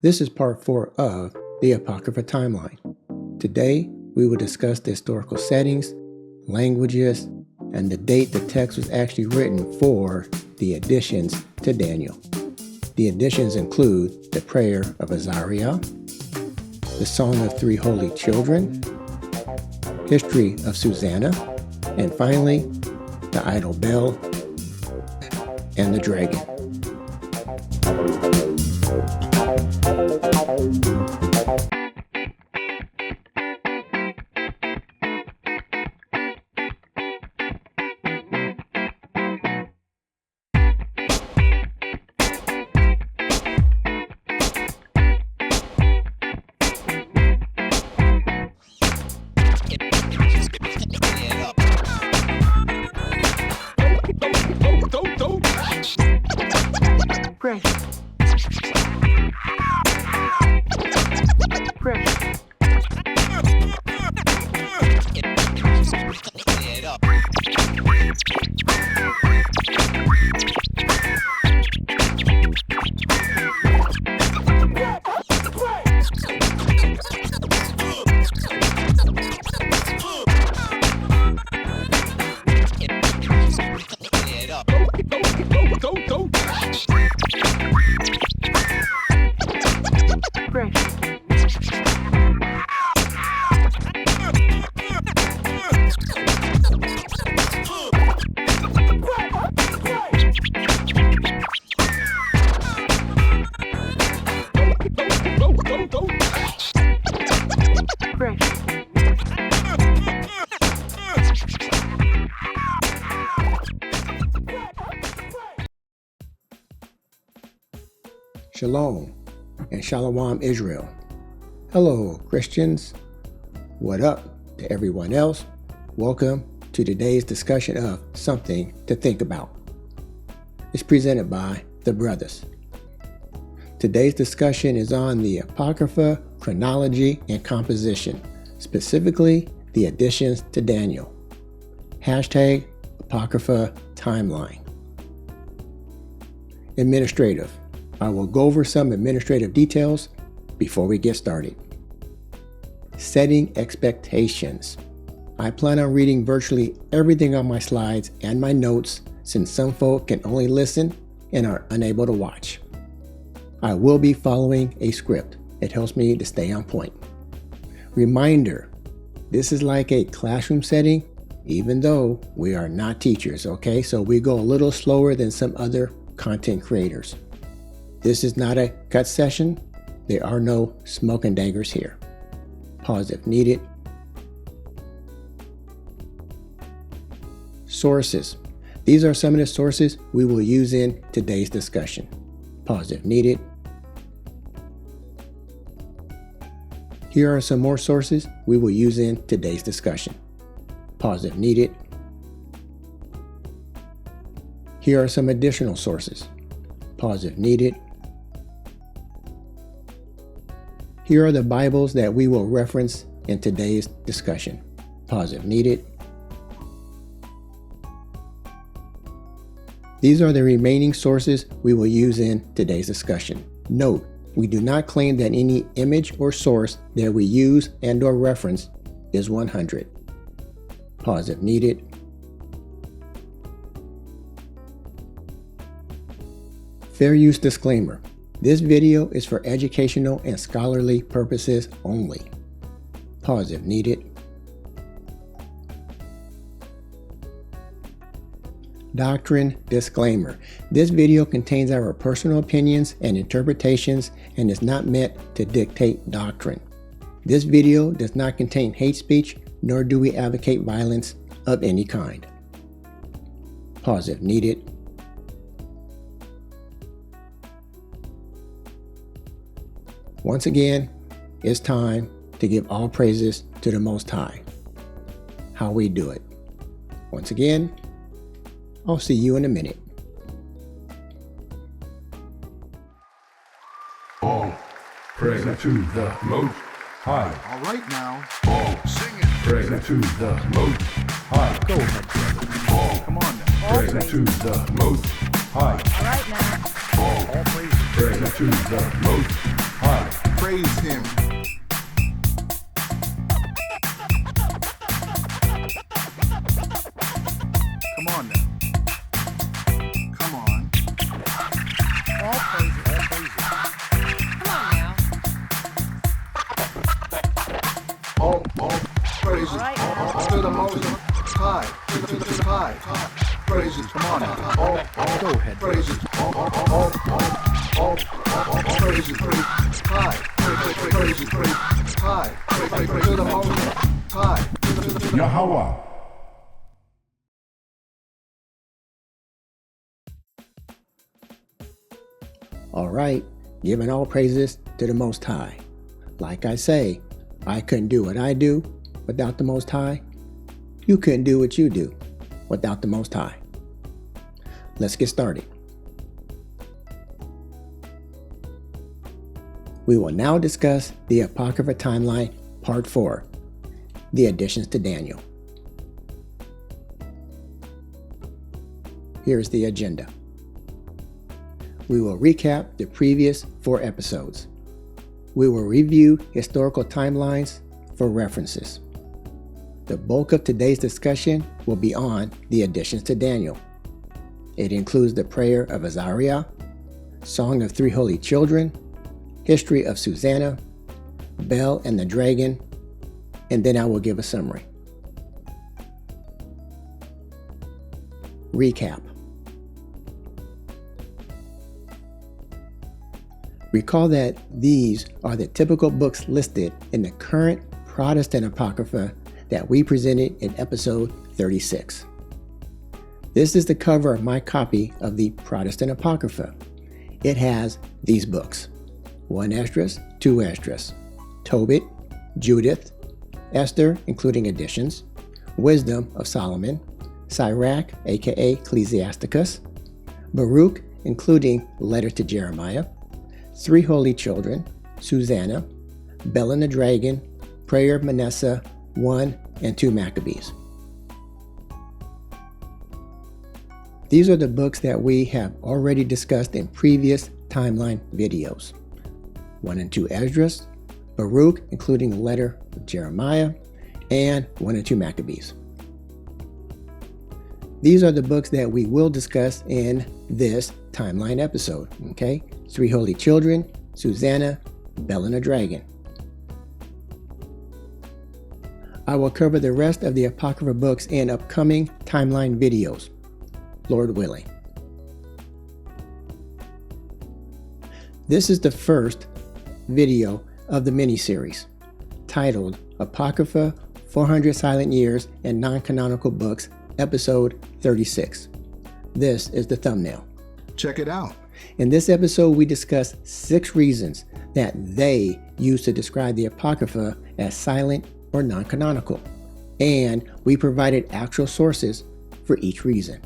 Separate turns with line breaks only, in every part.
This is part 4 of the Apocrypha timeline. Today, we will discuss the historical settings, languages, and the date the text was actually written for the additions to Daniel. The additions include the prayer of Azariah, the Song of Three Holy Children, history of Susanna, and finally, the idol bell and the dragon. Shalom and Shalom Israel. Hello Christians. What up to everyone else? Welcome to today's discussion of Something to Think About. It's presented by ThaBruthaz. Today's discussion is on the Apocrypha, chronology, and composition, specifically the additions to Daniel. Hashtag Apocrypha timeline. Administrative. I will go over some administrative details before we get started. Setting expectations. I plan on reading virtually everything on my slides and my notes since some folk can only listen and are unable to watch. I will be following a script. It helps me to stay on point. Reminder, this is like a classroom setting, even though we are not teachers, okay? So we go a little slower than some other content creators. This is not a cut session. There are no smoke and daggers here. Pause if needed. Sources. These are some of the sources we will use in today's discussion. Pause if needed. Here are some more sources we will use in today's discussion. Pause if needed. Here are some additional sources. Pause if needed. Here are the Bibles that we will reference in today's discussion. Pause if needed. These are the remaining sources we will use in today's discussion. Note, we do not claim that any image or source that we use and or reference is 100. Pause if needed. Fair use disclaimer. This video is for educational and scholarly purposes only. Pause if needed. Doctrine disclaimer. This video contains our personal opinions and interpretations and is not meant to dictate doctrine. This video does not contain hate speech, nor do we advocate violence of any kind. Pause if needed. Once again, it's time to give all praises to the Most High. How we do it. Once again, I'll see you in a minute.
All praise to the Most High.
All right now.
All
Sing it.
praise to the Most High.
Go ahead, brother.
All
Come on now.
praise to the Most High.
All right now.
All
All praise.
praise to the Most high.
Praise him. Come on now. Come on. All praises. All praises.
Come on now.
All praises.
All right.
To the Most High. To the High. Praises. Come on now. All go ahead. Praises. All praises. Praise high. Praises. Praise high. Praise to the Most High.
Yahawah.
All right, giving all praises to the Most High. Like I say, I couldn't do what I do without the Most High. You couldn't do what you do without the Most High. Let's get started. We will now discuss the Apocrypha Timeline, Part 4, the additions to Daniel. Here's the agenda. We will recap the previous 4 episodes. We will review historical timelines for references. The bulk of today's discussion will be on the additions to Daniel. It includes the prayer of Azariah, Song of Three Holy Children, history of Susanna, Bel and the Dragon, and then I will give a summary. Recap. Recall that these are the typical books listed in the current Protestant Apocrypha that we presented in episode 36. This is the cover of my copy of the Protestant Apocrypha. It has these books: 1 Esdras, 2 Esdras, Tobit, Judith, Esther, including additions, Wisdom of Solomon, Sirach, aka Ecclesiasticus, Baruch, including Letter to Jeremiah, Three Holy Children, Susanna, Bel and the Dragon, Prayer of Manasseh, 1 and 2 Maccabees. These are the books that we have already discussed in previous timeline videos. 1 and 2 Esdras, Baruch, including the Letter of Jeremiah, and 1 and 2 Maccabees. These are the books that we will discuss in this timeline episode, okay? Three Holy Children, Susanna, Bel and the Dragon. I will cover the rest of the Apocrypha books in upcoming timeline videos, Lord willing. This is the first video of the mini-series, titled Apocrypha 400 Silent Years and Non-Canonical Books, Episode 36. This is the thumbnail.
Check it out.
In this episode, we discuss 6 reasons that they use to describe the Apocrypha as silent or non-canonical, and we provided actual sources for each reason.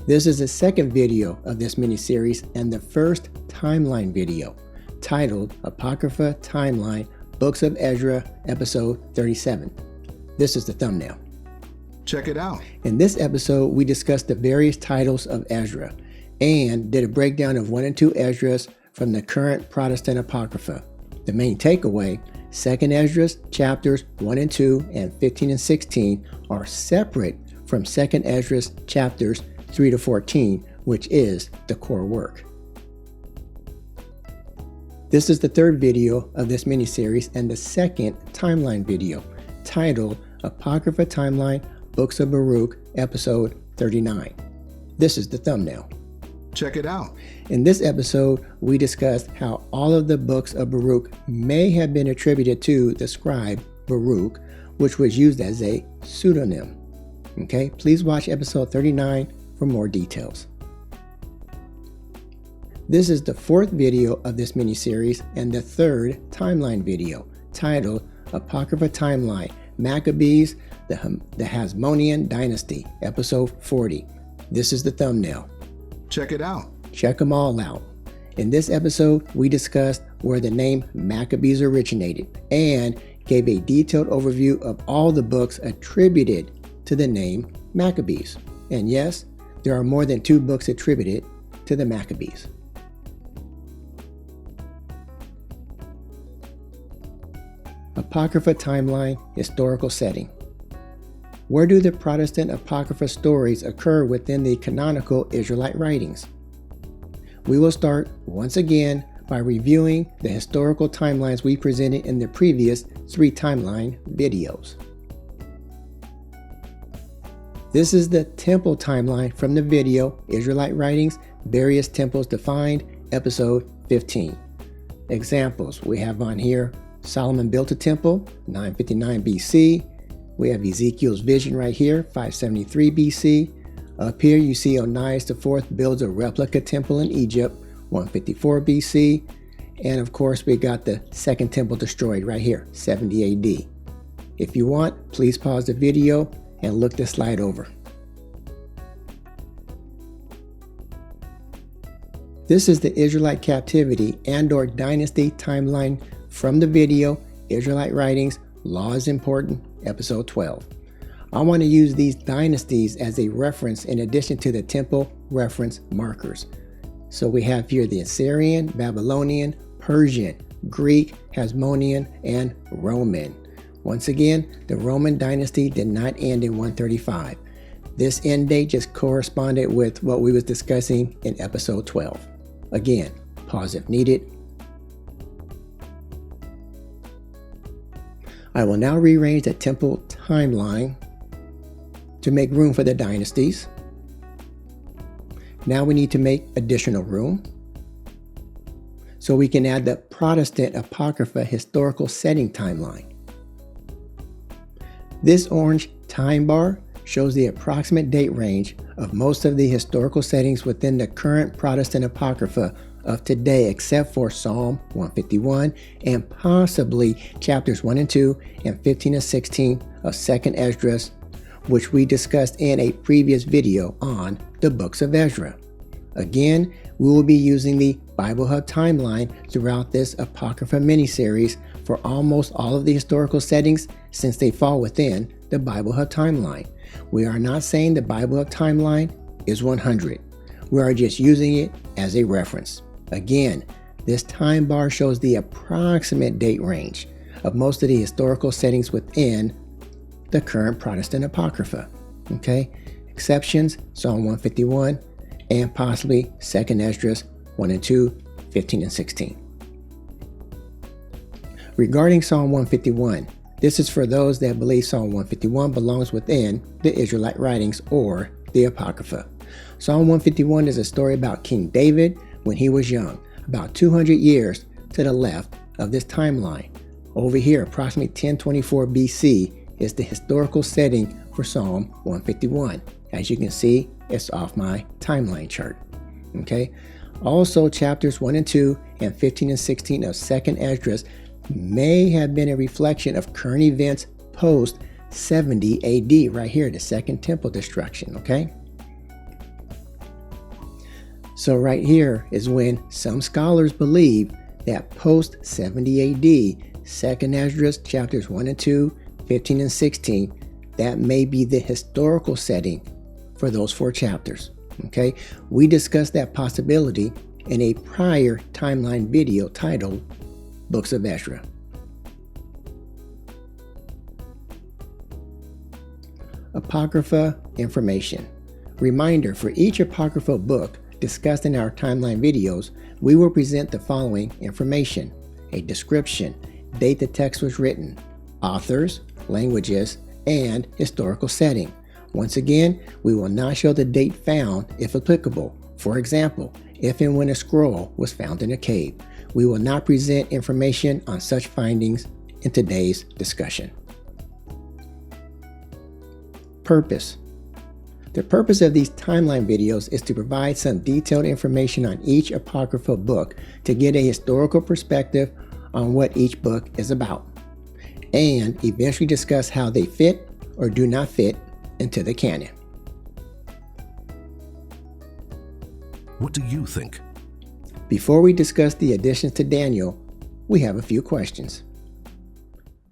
This is the second video of this mini-series and the first timeline video, titled Apocrypha Timeline, Books of Ezra, Episode 37. This is the thumbnail.
Check it out.
In this episode, we discussed the various titles of Ezra and did a breakdown of 1 and 2 Esdras from the current Protestant Apocrypha. The main takeaway: 2nd Esdras chapters 1 and 2 and 15 and 16 are separate from 2nd Esdras chapters 3 to 14, which is the core work. This is the third video of this mini-series and the second timeline video, titled Apocrypha Timeline, Books of Baruch, Episode 39. This is the thumbnail.
Check it out.
In this episode, we discussed how all of the books of Baruch may have been attributed to the scribe Baruch, which was used as a pseudonym. Okay, please watch episode 39 for more details. This is the 4th video of this mini-series and the 3rd timeline video, titled Apocrypha Timeline, Maccabees, the Hasmonean Dynasty, Episode 40. This is the thumbnail.
Check it out.
Check them all out. In this episode, we discussed where the name Maccabees originated and gave a detailed overview of all the books attributed to the name Maccabees. And yes, there are more than 2 books attributed to the Maccabees. Apocrypha timeline historical setting. Where do the Protestant Apocrypha stories occur within the canonical Israelite writings? We will start once again by reviewing the historical timelines we presented in the previous 3 timeline videos. This is the temple timeline from the video Israelite Writings, Various Temples Defined, episode 15. Examples we have on here: Solomon built a temple, 959 BC. We have Ezekiel's vision right here, 573 BC. Up here you see Onias IV builds a replica temple in Egypt, 154 BC. And of course we got the second temple destroyed right here, 70 AD. If you want, please pause the video and look this slide over. This is the Israelite captivity and/or dynasty timeline from the video Israelite Writings, Law is Important, episode 12. I want to use these dynasties as a reference in addition to the temple reference markers. So we have here the Assyrian, Babylonian, Persian, Greek, Hasmonean, and Roman. Once again, the Roman dynasty did not end in 135. This end date just corresponded with what we was discussing in episode 12. Again, pause if needed. I will now rearrange the temple timeline to make room for the dynasties. Now we need to make additional room so we can add the Protestant Apocrypha historical setting timeline. This orange time bar shows the approximate date range of most of the historical settings within the current Protestant Apocrypha of today, except for Psalm 151 and possibly chapters 1 and 2 and 15 and 16 of 2nd Esdras, which we discussed in a previous video on the books of Ezra. Again, we will be using the Bible Hub timeline throughout this Apocrypha mini-series for almost all of the historical settings since they fall within the Bible Hub timeline. We are not saying the Bible Hub timeline is 100. We are just using it as a reference. Again, this time bar shows the approximate date range of most of the historical settings within the current Protestant Apocrypha. Okay? Exceptions, Psalm 151 and possibly 2nd Esdras 1 and 2, 15 and 16. Regarding Psalm 151, this is for those that believe Psalm 151 belongs within the Israelite writings or the Apocrypha. Psalm 151 is a story about King David when he was young, about 200 years to the left of this timeline. Over here, approximately 1024 BC is the historical setting for Psalm 151. As you can see, it's off my timeline chart. Okay. Also, chapters 1 and 2 and 15 and 16 of 2nd Esdras may have been a reflection of current events post 70 AD, right here, the Second Temple destruction. Okay. So right here is when some scholars believe that post 70 AD, 2nd Esdras chapters 1 and 2, 15 and 16, that may be the historical setting for those 4 chapters. Okay, we discussed that possibility in a prior timeline video titled Books of Ezra. Apocrypha information. Reminder, for each Apocrypha book discussed in our timeline videos, we will present the following information: a description, date the text was written, authors, languages, and historical setting. Once again, we will not show the date found if applicable. For example, if and when a scroll was found in a cave. We will not present information on such findings in today's discussion. Purpose. The purpose of these timeline videos is to provide some detailed information on each Apocrypha book to get a historical perspective on what each book is about, and eventually discuss how they fit or do not fit into the canon.
What do you think?
Before we discuss the additions to Daniel, we have a few questions.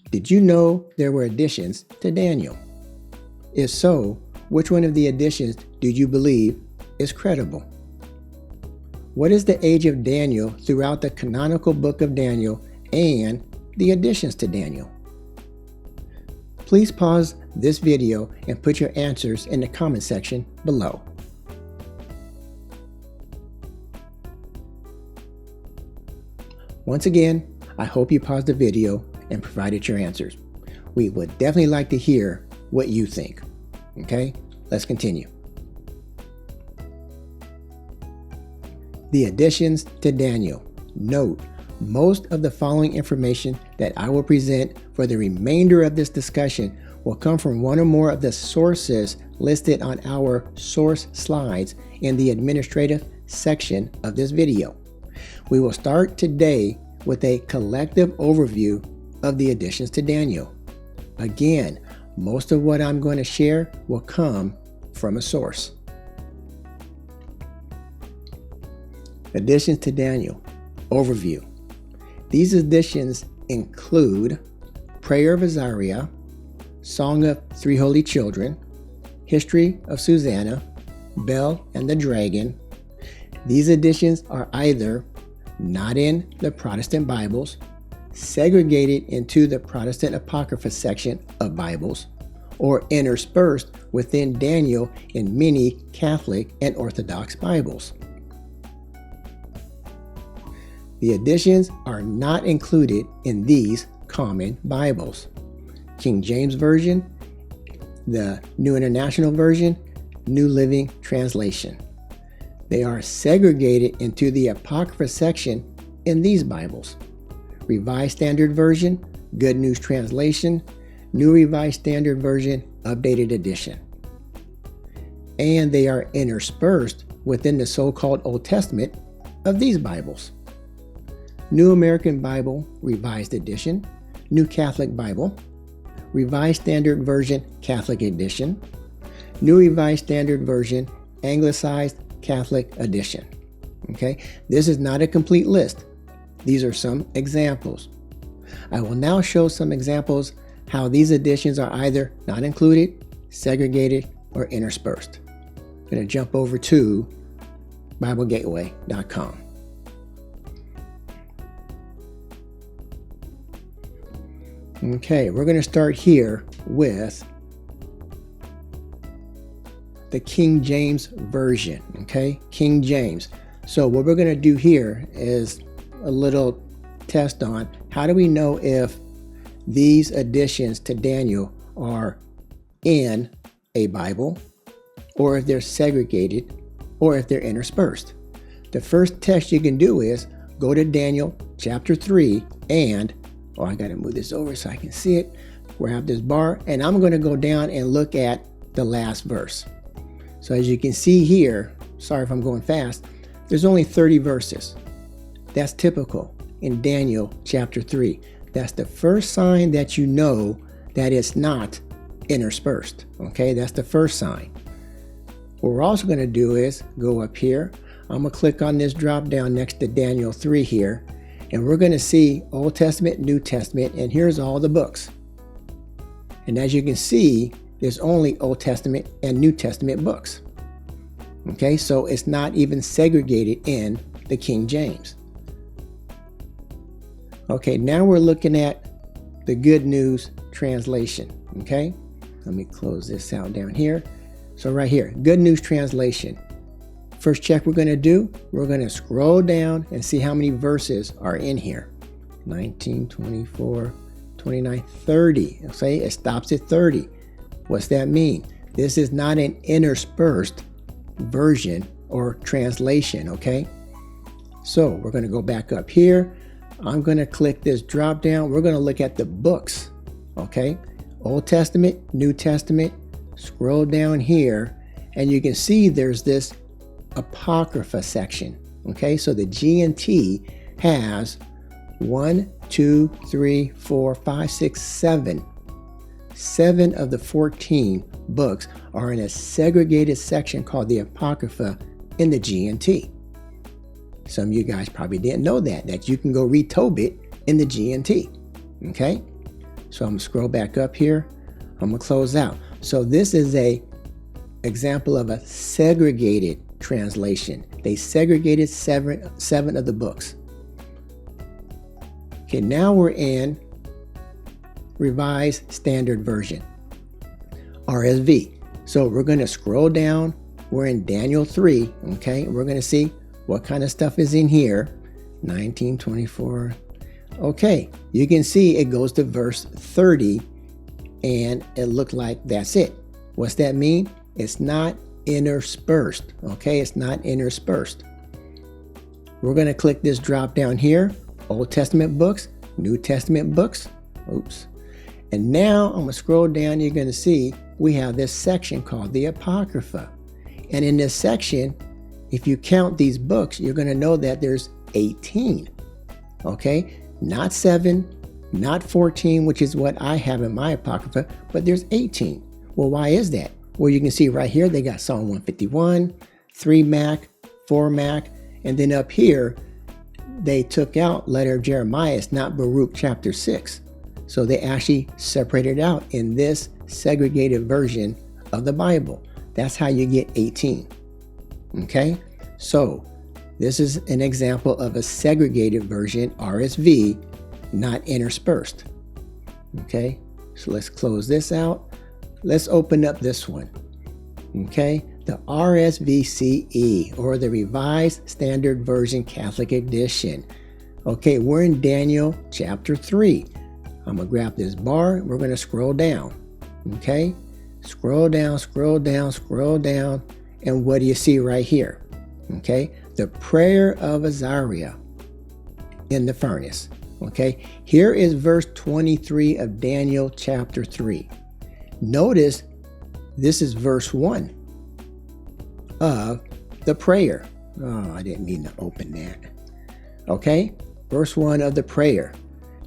Did you know there were additions to Daniel? If so, which one of the additions do you believe is credible? What is the age of Daniel throughout the canonical book of Daniel and the additions to Daniel? Please pause this video and put your answers in the comment section below. Once again, I hope you paused the video and provided your answers. We would definitely like to hear what you think. Okay, let's continue. The additions to Daniel. Note, most of the following information that I will present for the remainder of this discussion will come from one or more of the sources listed on our source slides in the administrative section of this video. We will start today with a collective overview of the additions to Daniel. Again, most of what I'm going to share will come from a source. Additions to Daniel. Overview. These additions include Prayer of Azariah, Song of Three Holy Children, History of Susanna, Bel and the Dragon. These additions are either not in the Protestant Bibles, segregated into the Protestant Apocrypha section of Bibles, or interspersed within Daniel in many Catholic and Orthodox Bibles. The additions are not included in these common Bibles: King James Version, the New International Version, New Living Translation. They are segregated into the Apocrypha section in these Bibles: Revised Standard Version, Good News Translation, New Revised Standard Version, Updated Edition. And they are interspersed within the so-called Old Testament of these Bibles: New American Bible, Revised Edition, New Catholic Bible, Revised Standard Version, Catholic Edition, New Revised Standard Version, Anglicized Catholic Edition. Okay, this is not a complete list. These are some examples. I will now show some examples how these editions are either not included, segregated, or interspersed. I'm going to jump over to BibleGateway.com. Okay, we're going to start here with the King James Version. Okay, King James. So what we're going to do here is a little test on how do we know if these additions to Daniel are in a Bible, or if they're segregated, or if they're interspersed. The first test you can do is go to Daniel chapter 3 and I got to move this over so I can see it. We have this bar, and I'm going to go down and look at the last verse. So as you can see here, sorry if I'm going fast, there's only 30 verses. That's typical in Daniel chapter 3. That's the first sign that you know that it's not interspersed. Okay, that's the first sign. What we're also going to do is go up here. I'm going to click on this drop down next to Daniel 3 here, and we're going to see Old Testament, New Testament, and here's all the books. And as you can see, there's only Old Testament and New Testament books. Okay, so it's not even segregated in the King James. Okay, now we're looking at the Good News Translation. Okay, let me close this out down here. So right here, Good News Translation. First check we're going to do, we're going to scroll down and see how many verses are in here. 19, 24, 29, 30. Okay, it stops at 30. What's that mean? This is not an interspersed version or translation, okay? So we're going to go back up here. I'm going to click this drop down. We're going to look at the books, okay? Old Testament, New Testament. Scroll down here, and you can see there's this Apocrypha section. Okay, so the G&T has 1, 2, 3, 4, 5, 6, 7. 7 of the 14 books are in a segregated section called the Apocrypha in the G&T. Some of you guys probably didn't know that you can go read Tobit in the G&T. Okay, so I'm gonna scroll back up here. I'm gonna close out. So this is a example of a segregated translation. They segregated seven of the books. Okay, now we're in Revised Standard Version, RSV. So we're going to scroll down. We're in Daniel 3, okay? We're going to see what kind of stuff is in here. 1924. Okay, you can see it goes to verse 30, and it looked like that's it. What's that mean? It's not interspersed, okay? It's not interspersed. We're going to click this drop down here, Old Testament books, New Testament books. Oops. And now I'm going to scroll down. You're going to see we have this section called the Apocrypha. And in this section, if you count these books, you're going to know that there's 18. Okay? Not 7, not 14, which is what I have in my Apocrypha, but there's 18. Well, why is that? Well, you can see right here, they got Psalm 151, 3 Mac, 4 Mac, and then up here, they took out letter of Jeremiah. It's not Baruch chapter 6. So they actually separated out in this segregated version of the Bible. That's how you get 18. Okay? So this is an example of a segregated version, RSV, not interspersed. Okay? So let's close this out. Let's open up this one. Okay? The RSVCE, or the Revised Standard Version Catholic Edition. Okay, we're in Daniel chapter 3. I'm going to grab this bar. We're going to scroll down. Okay? Scroll down, scroll down, scroll down. And what do you see right here? Okay? The prayer of Azariah in the furnace. Okay? Here is verse 23 of Daniel chapter 3. Notice this is verse 1 of the prayer. Oh, I didn't mean to open that. Okay? Verse 1 of the prayer.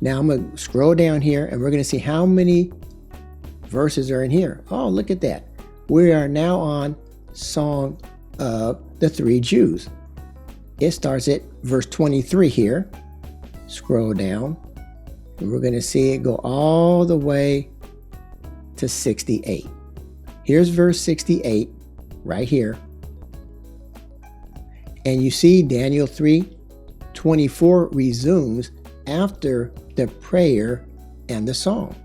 Now I'm going to scroll down here and we're going to see how many verses are in here. Oh, look at that. We are now on Song of the Three Jews. It starts at verse 23 here. Scroll down. And we're going to see it go all the way to 68. Here's verse 68 right here. And you see Daniel 3:24 resumes after the prayer and the song.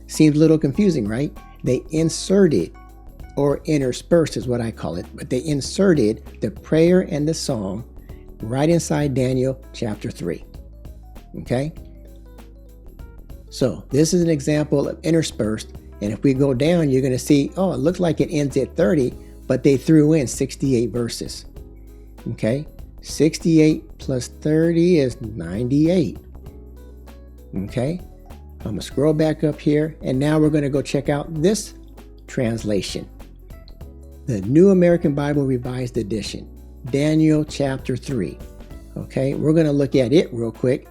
Seems a little confusing, right? They inserted, or interspersed is what I call it, but they inserted the prayer and the song right inside Daniel chapter 3. Okay? So this is an example of interspersed. And if we go down, you're going to see, oh, it looks like it ends at 30, but they threw in 68 verses. Okay? 68 plus 30 is 98. Okay? I'm going to scroll back up here, and now we're going to go check out this translation. The New American Bible Revised Edition, Daniel chapter 3. Okay? We're going to look at it real quick.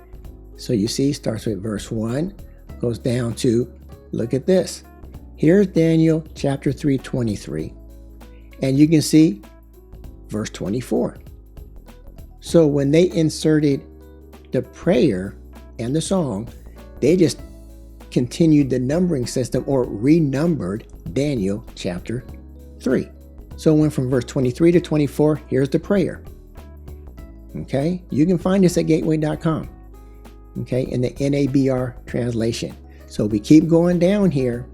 So you see, starts with verse 1, goes down to, look at this. Here's Daniel chapter 3:23. And you can see verse 24. So when they inserted the prayer and the song, they just continued the numbering system, or renumbered Daniel chapter 3. So it went from verse 23 to 24. Here's the prayer. Okay? You can find this at gateway.com. Okay? In the NABR translation. So we keep going down here.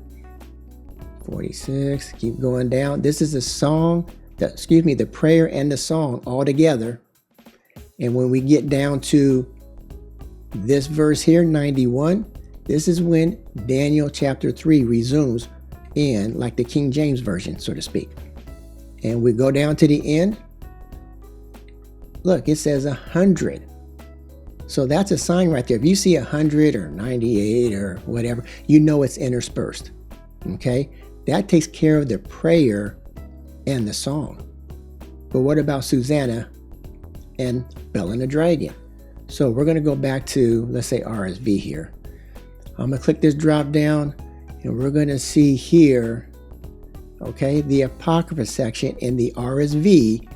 46, keep going down. This is a song, the prayer and the song all together. And when we get down to this verse here, 91, this is when Daniel chapter 3 resumes in like the King James Version, so to speak. And we go down to the end. Look, it says 100. So that's a sign right there. If you see 100 or 98 or whatever, you know it's interspersed. Okay? That takes care of the prayer and the song. But what about Susanna and Bell and the Dragon? So we're going to go back to, let's say, RSV here. I'm going to click this drop down, and we're going to see here, okay, the Apocrypha section in the RSV.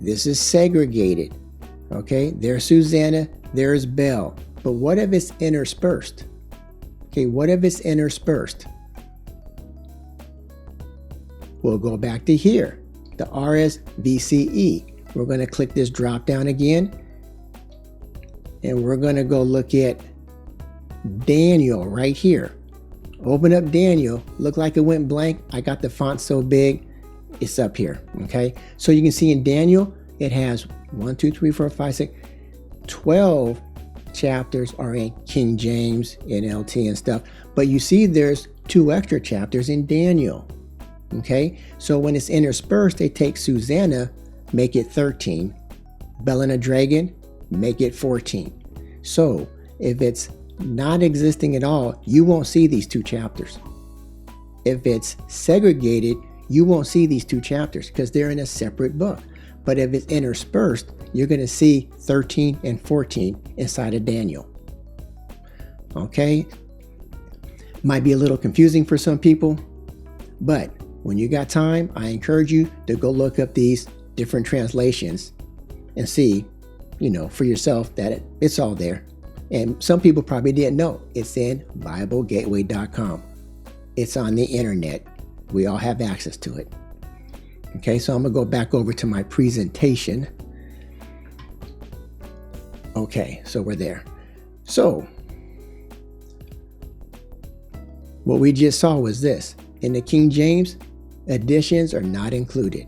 This is segregated. Okay, there's Susanna, there's Bell. But what if it's interspersed? Okay, what if it's interspersed? We'll go back to here, the RSVCE. We're going to click this drop down again. and we're going to go look at Daniel right here. Open up Daniel. Look like it went blank. I got the font so big, it's up here. Okay, so you can see in Daniel, it has 1, 2, 3, 4, 5, 6, 12 chapters are in King James, NLT, and stuff. But you see there's 2 extra chapters in Daniel. Okay, so when it's interspersed, they take Susanna, make it 13. Bell and the Dragon, make it 14. So if it's not existing at all, you won't see these 2 chapters. If it's segregated, you won't see these 2 chapters because they're in a separate book. But if it's interspersed, you're going to see 13 and 14 inside of Daniel. Okay, might be a little confusing for some people, but when you got time, I encourage you to go look up these different translations and see, for yourself that it's all there. And some people probably didn't know. It's in BibleGateway.com. It's on the internet. We all have access to it. Okay, so I'm going to go back over to my presentation. Okay, so we're there. So, what we just saw was this. In the King James, additions are not included.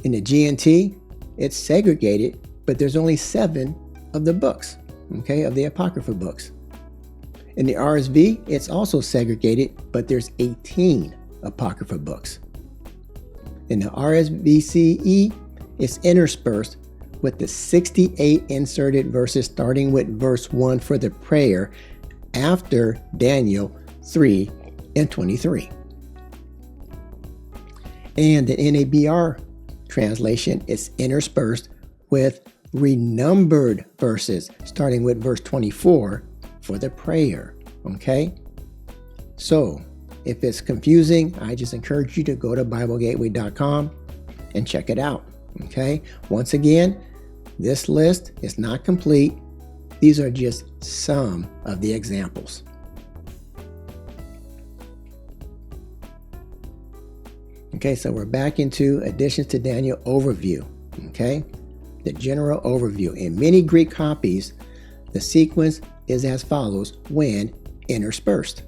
In the GNT, it's segregated, but there's only 7 of the books, okay, of the Apocrypha books. In the RSV, it's also segregated, but there's 18 Apocrypha books. In the RSVCE, it's interspersed with the 68 inserted verses starting with verse 1 for the prayer after Daniel 3 and 23. And the NABR translation is interspersed with renumbered verses starting with verse 24 for the prayer. Okay? So, if it's confusing, I just encourage you to go to BibleGateway.com and check it out. Okay? Once again, this list is not complete. These are just some of the examples. Okay, so we're back into additions to Daniel overview. Okay? The general overview. In many Greek copies, the sequence is as follows when interspersed.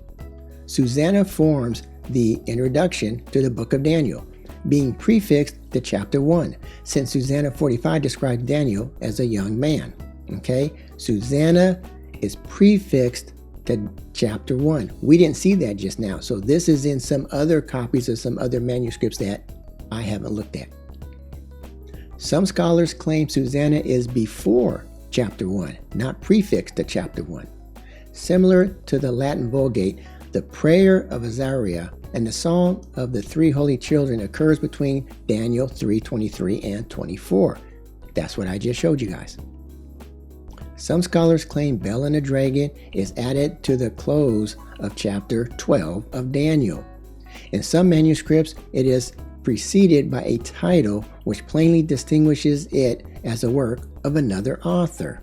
Susanna forms the introduction to the book of Daniel, being prefixed to chapter 1, since Susanna 45 describes Daniel as a young man. Okay? Susanna is prefixed to chapter 1. We didn't see that just now. So this is in some other copies of some other manuscripts that I haven't looked at. Some scholars claim Susanna is before chapter 1, not prefixed to chapter 1. Similar to the Latin Vulgate, the prayer of Azariah and the song of the 3 holy children occurs between Daniel 3:23 and 24. That's what I just showed you guys. Some scholars claim Bel and the Dragon is added to the close of chapter 12 of Daniel. In some manuscripts, it is preceded by a title which plainly distinguishes it as a work of another author.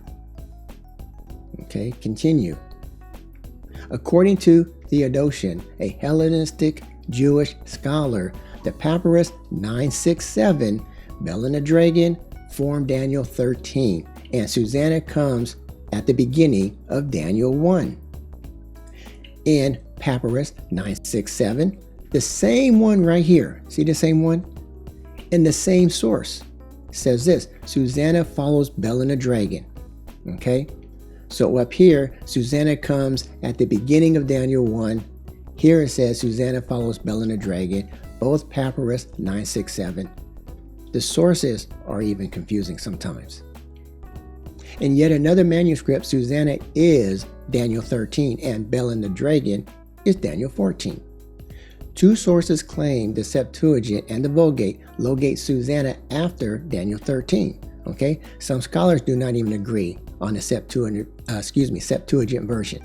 Okay, continue. According to Theodotion, a Hellenistic Jewish scholar, the Papyrus 967, Bel and the Dragon formed Daniel 13, and Susanna comes at the beginning of Daniel 1. In Papyrus 967, the same one right here, see the same one? In the same source, says this, Susanna follows Bel and the Dragon. Okay? So up here, Susanna comes at the beginning of Daniel 1. Here it says Susanna follows Bel and the Dragon, both Papyrus 967. The sources are even confusing sometimes. In yet another manuscript, Susanna is Daniel 13 and Bel and the Dragon is Daniel 14. 2 sources claim the Septuagint and the Vulgate locate Susanna after Daniel 13. Okay, some scholars do not even agree on the Septuagint version.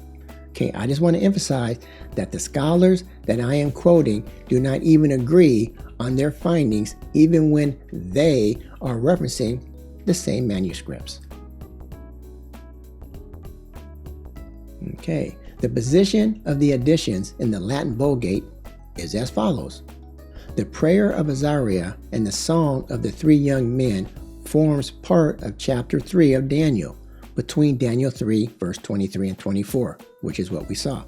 Okay, I just want to emphasize that the scholars that I am quoting do not even agree on their findings, even when they are referencing the same manuscripts. Okay, the position of the additions in the Latin Vulgate is as follows. The prayer of Azariah and the song of the 3 young men forms part of chapter 3 of Daniel, between Daniel 3, verse 23 and 24, which is what we saw.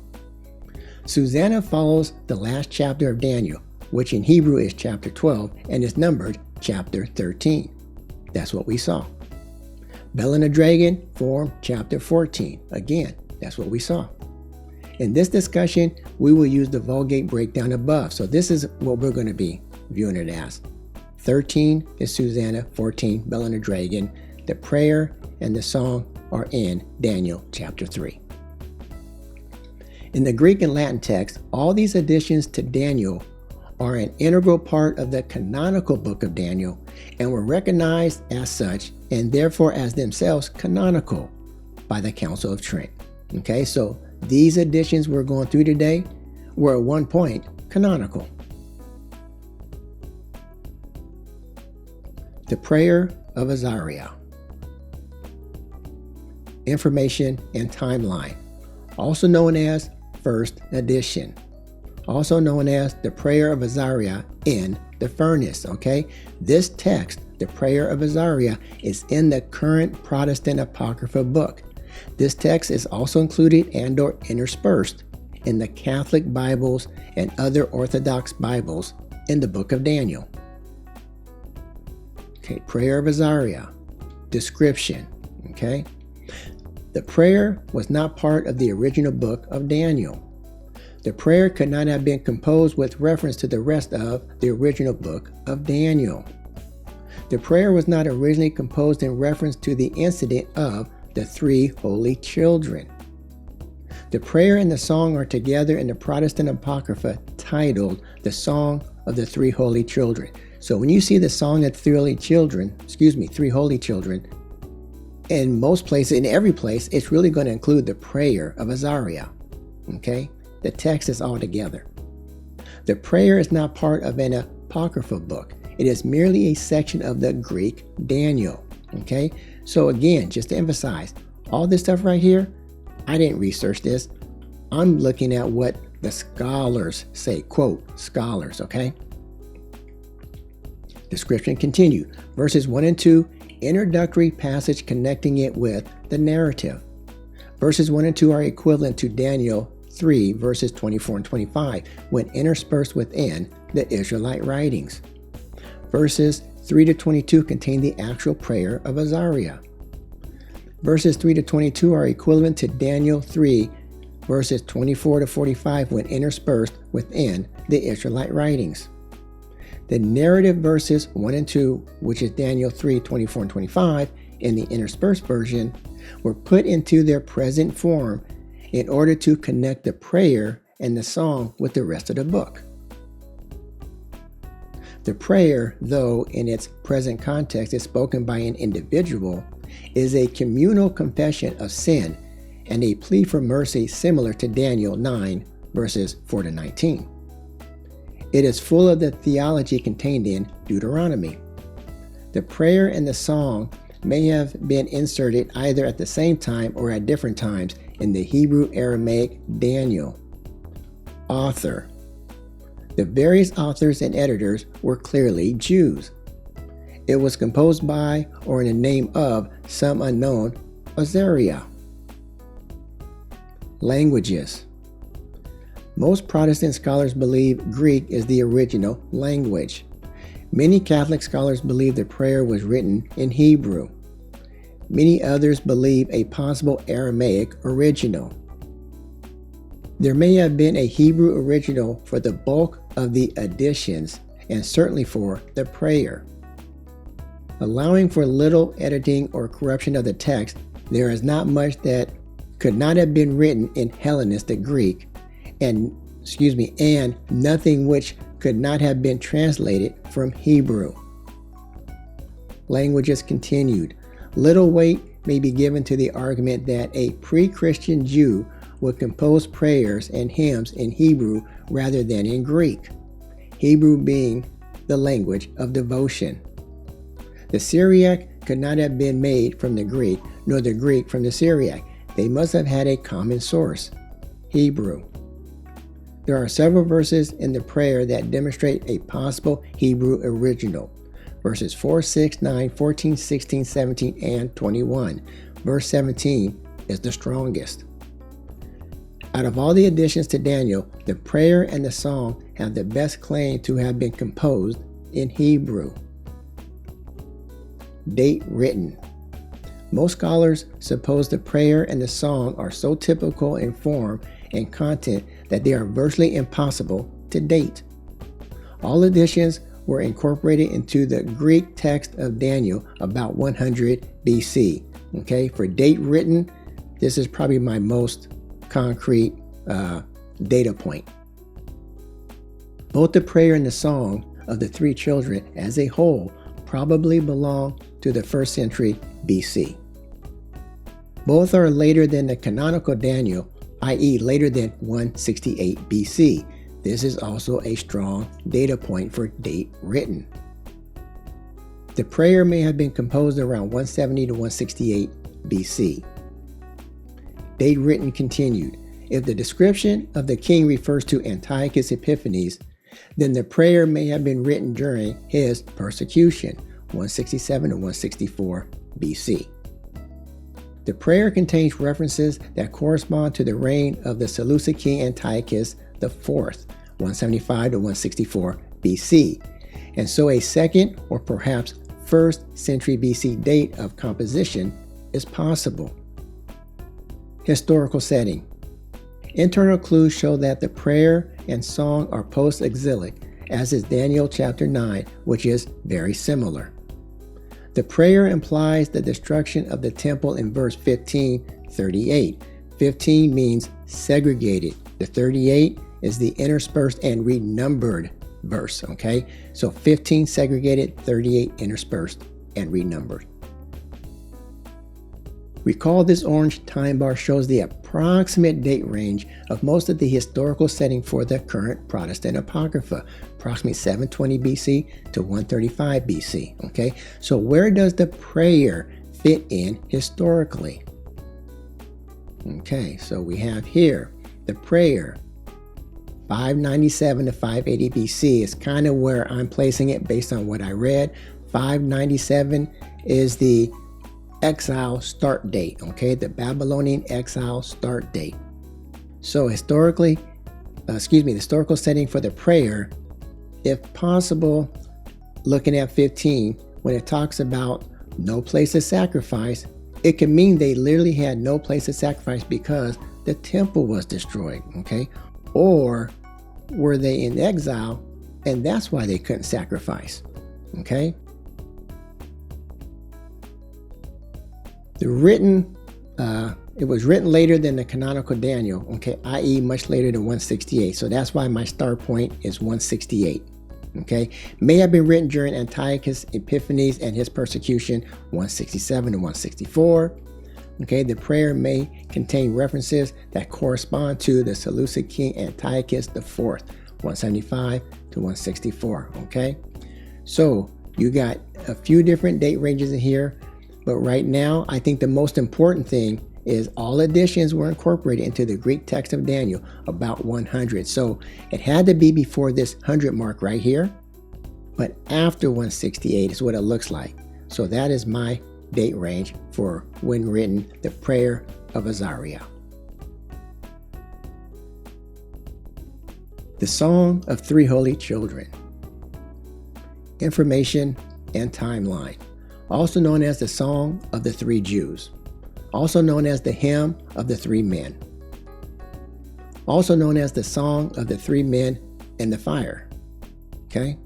Susanna follows the last chapter of Daniel, which in Hebrew is chapter 12 and is numbered chapter 13. That's what we saw. Bel and the dragon form chapter 14. Again, that's what we saw. In this discussion, we will use the Vulgate breakdown above. So this is what we're going to be viewing it as. 13 is Susanna, 14, Bel and the dragon. The prayer and the song are in Daniel chapter 3. In the Greek and Latin text, all these additions to Daniel are an integral part of the canonical book of Daniel and were recognized as such and therefore as themselves canonical by the Council of Trent. Okay, so these additions we're going through today were at one point canonical. The Prayer of Azariah. Information and timeline, also known as First Edition, also known as the Prayer of Azariah in the Furnace. Okay, this text, the Prayer of Azariah, is in the current Protestant Apocrypha book. This text is also included and/or interspersed in the Catholic Bibles and other Orthodox Bibles in the book of Daniel. Okay, Prayer of Azariah. Description. Okay. The prayer was not part of the original book of Daniel. The prayer could not have been composed with reference to the rest of the original book of Daniel. The prayer was not originally composed in reference to the incident of the three holy children. The prayer and the song are together in the Protestant Apocrypha titled The Song of the Three Holy Children. So when you see the Song of the Three Holy Children, in most places, in every place, it's really going to include the Prayer of Azariah. Okay? The text is all together. The prayer is not part of an Apocrypha book. It is merely a section of the Greek Daniel. Okay? So again, just to emphasize, all this stuff right here, I didn't research this. I'm looking at what the scholars say, quote, scholars, okay? Description continued. Verses 1 and 2, introductory passage connecting it with the narrative. Verses 1 and 2 are equivalent to Daniel 3, verses 24 and 25, when interspersed within the Israelite writings. Verses 3 to 22 contain the actual prayer of Azariah. Verses 3 to 22 are equivalent to Daniel 3, verses 24 to 45, when interspersed within the Israelite writings. The narrative verses 1 and 2, which is Daniel 3, 24 and 25, in the interspersed version, were put into their present form in order to connect the prayer and the song with the rest of the book. The prayer, though in its present context is spoken by an individual, is a communal confession of sin and a plea for mercy similar to Daniel 9, verses 4 to 19. It is full of the theology contained in Deuteronomy. The prayer and the song may have been inserted either at the same time or at different times in the Hebrew Aramaic Daniel. Author. The various authors and editors were clearly Jews. It was composed by or in the name of some unknown Azariah. Languages. Most Protestant scholars believe Greek is the original language. Many Catholic scholars believe the prayer was written in Hebrew. Many others believe a possible Aramaic original. There may have been a Hebrew original for the bulk of the additions, and certainly for the prayer. Allowing for little editing or corruption of the text, there is not much that could not have been written in Hellenistic Greek, and nothing which could not have been translated from Hebrew. Languages continued. Little weight may be given to the argument that a pre-Christian Jew would compose prayers and hymns in Hebrew rather than in Greek, Hebrew being the language of devotion. The Syriac could not have been made from the Greek, nor the Greek from the Syriac. They must have had a common source, Hebrew. There are several verses in the prayer that demonstrate a possible Hebrew original. Verses 4, 6, 9, 14, 16, 17, and 21. verse 17 is the strongest. Out of all the additions to Daniel, the prayer and the song have the best claim to have been composed in Hebrew. Date written. Most scholars suppose the prayer and the song are so typical in form and content that they are virtually impossible to date. All additions were incorporated into the Greek text of Daniel about 100 BC. Okay, for date written, this is probably my most concrete data point. Both the prayer and the song of the three children as a whole probably belong to the 1st century BC. Both are later than the canonical Daniel, i.e. later than 168 BC. This is also a strong data point for date written. The prayer may have been composed around 170 to 168 BC. Date written continued. If the description of the king refers to Antiochus Epiphanes, then the prayer may have been written during his persecution, 167 to 164 BC. The prayer contains references that correspond to the reign of the Seleucid king Antiochus IV, 175 to 164 BC, and so a 2nd or perhaps 1st century BC date of composition is possible. Historical setting. Internal clues show that the prayer and song are post-exilic, as is Daniel chapter 9, which is very similar. The prayer implies the destruction of the temple in verse 15:38. 15 means segregated. The 38 is the interspersed and renumbered verse, okay? So 15 segregated, 38 interspersed and renumbered. Recall this orange time bar shows the approximate date range of most of the historical setting for the current Protestant Apocrypha, approximately 720 BC to 135 BC, okay? So where does the prayer fit in historically? Okay, so we have here the prayer, 597 to 580 BC is kind of where I'm placing it based on what I read. 597 is the exile start date, okay? The Babylonian exile start date. So historically, the historical setting for the prayer, if possible, looking at 15, when it talks about no place of sacrifice, it can mean they literally had no place of sacrifice because the temple was destroyed, okay? Or were they in exile and that's why they couldn't sacrifice, okay? It was written later than the canonical Daniel, okay, i.e. much later than 168. So that's why my start point is 168, okay? May have been written during Antiochus Epiphanes and his persecution, 167 to 164. Okay, the prayer may contain references that correspond to the Seleucid king Antiochus IV, 175 to 164, okay? So you got a few different date ranges in here. But right now, I think the most important thing is all additions were incorporated into the Greek text of Daniel, about 100. So it had to be before this 100 mark right here, but after 168 is what it looks like. So that is my date range for when written the prayer of Azariah. The Song of Three Holy Children. Information and timeline. Also known as the Song of the Three Jews, also known as the Hymn of the Three Men, also known as the Song of the Three Men and the Fire. Okay?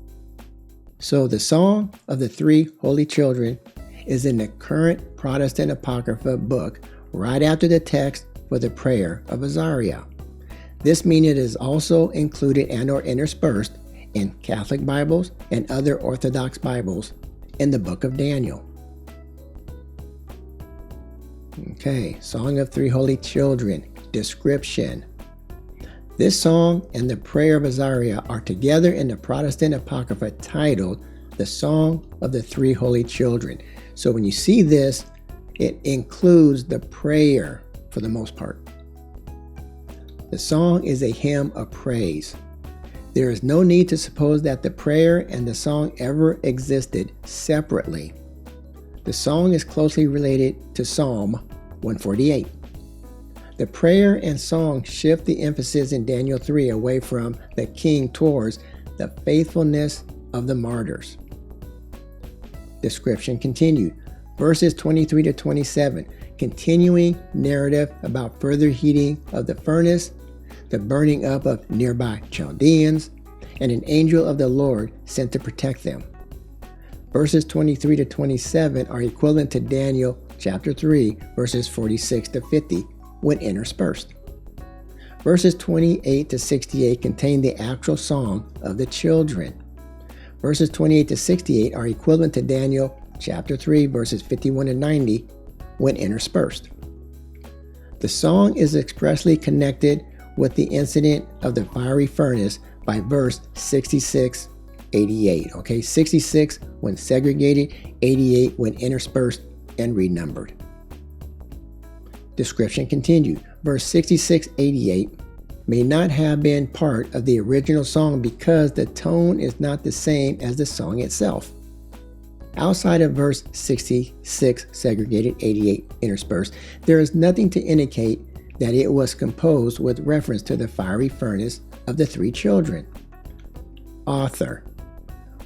So the Song of the Three Holy Children is in the current Protestant Apocrypha book right after the text for the prayer of Azariah. This means it is also included and or interspersed in Catholic Bibles and other Orthodox Bibles in the book of Daniel. Okay, Song of Three Holy Children, description. This song and the prayer of Azariah are together in the Protestant Apocrypha titled the Song of the Three Holy Children. So when you see this, it includes the prayer for the most part. The song is a hymn of praise. There is no need to suppose that the prayer and the song ever existed separately. The song is closely related to psalm 148. The prayer and song shift the emphasis in Daniel 3 away from the king towards the faithfulness of the martyrs. Description continued. Verses 23 to 27, continuing narrative about further heating of the furnace, the burning up of nearby Chaldeans, and an angel of the Lord sent to protect them. Verses 23 to 27 are equivalent to Daniel chapter 3, verses 46 to 50, when interspersed. Verses 28 to 68 contain the actual song of the children. Verses 28 to 68 are equivalent to Daniel chapter 3, verses 51 and 90, when interspersed. The song is expressly connected with the incident of the fiery furnace by verse 66:88. Okay, 66 when segregated, 88 when interspersed and renumbered. Description continued. Verse 66:88 may not have been part of the original song because the tone is not the same as the song itself. Outside of verse 66 segregated, 88 interspersed, there is nothing to indicate that it was composed with reference to the fiery furnace of the three children. Author.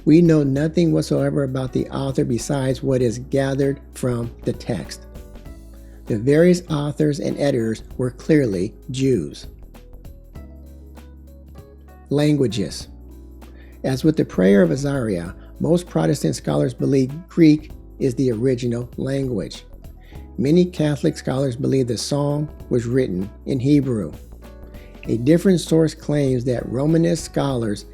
We know nothing whatsoever about the author besides what is gathered from the text. The various authors and editors were clearly Jews. Languages. As with the prayer of Azariah, most Protestant scholars believe Greek is the original language. Many Catholic scholars believe the song was written in Hebrew. A different source claims that Romanist scholars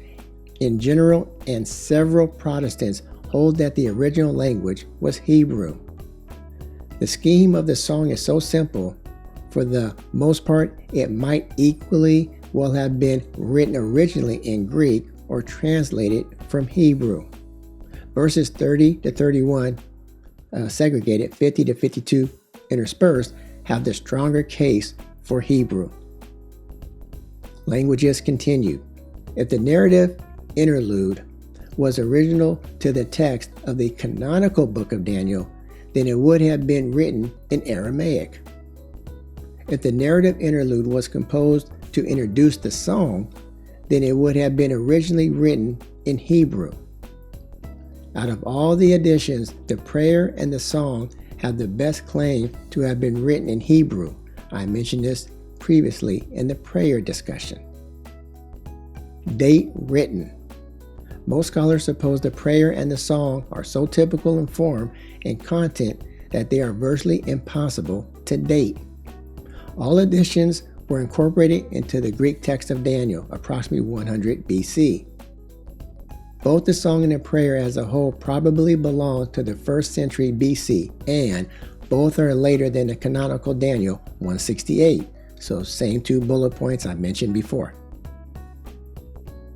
in general and several Protestants hold that the original language was Hebrew. The scheme of the song is so simple, for the most part, it might equally well have been written originally in Greek or translated from Hebrew. Verses 30 to 31 segregated, 50 to 52 interspersed, have the stronger case for Hebrew. Languages continued. If the narrative interlude was original to the text of the canonical book of Daniel, then it would have been written in Aramaic. If the narrative interlude was composed to introduce the song, then it would have been originally written in Hebrew. Out of all the editions, the prayer and the song have the best claim to have been written in Hebrew. I mentioned this previously in the prayer discussion. Date written. Most scholars suppose the prayer and the song are so typical in form and content that they are virtually impossible to date. All editions were incorporated into the Greek text of Daniel, approximately 100 BC. Both the song and the prayer as a whole probably belong to the 1st century BC, and both are later than the canonical Daniel 168. So same two bullet points I mentioned before.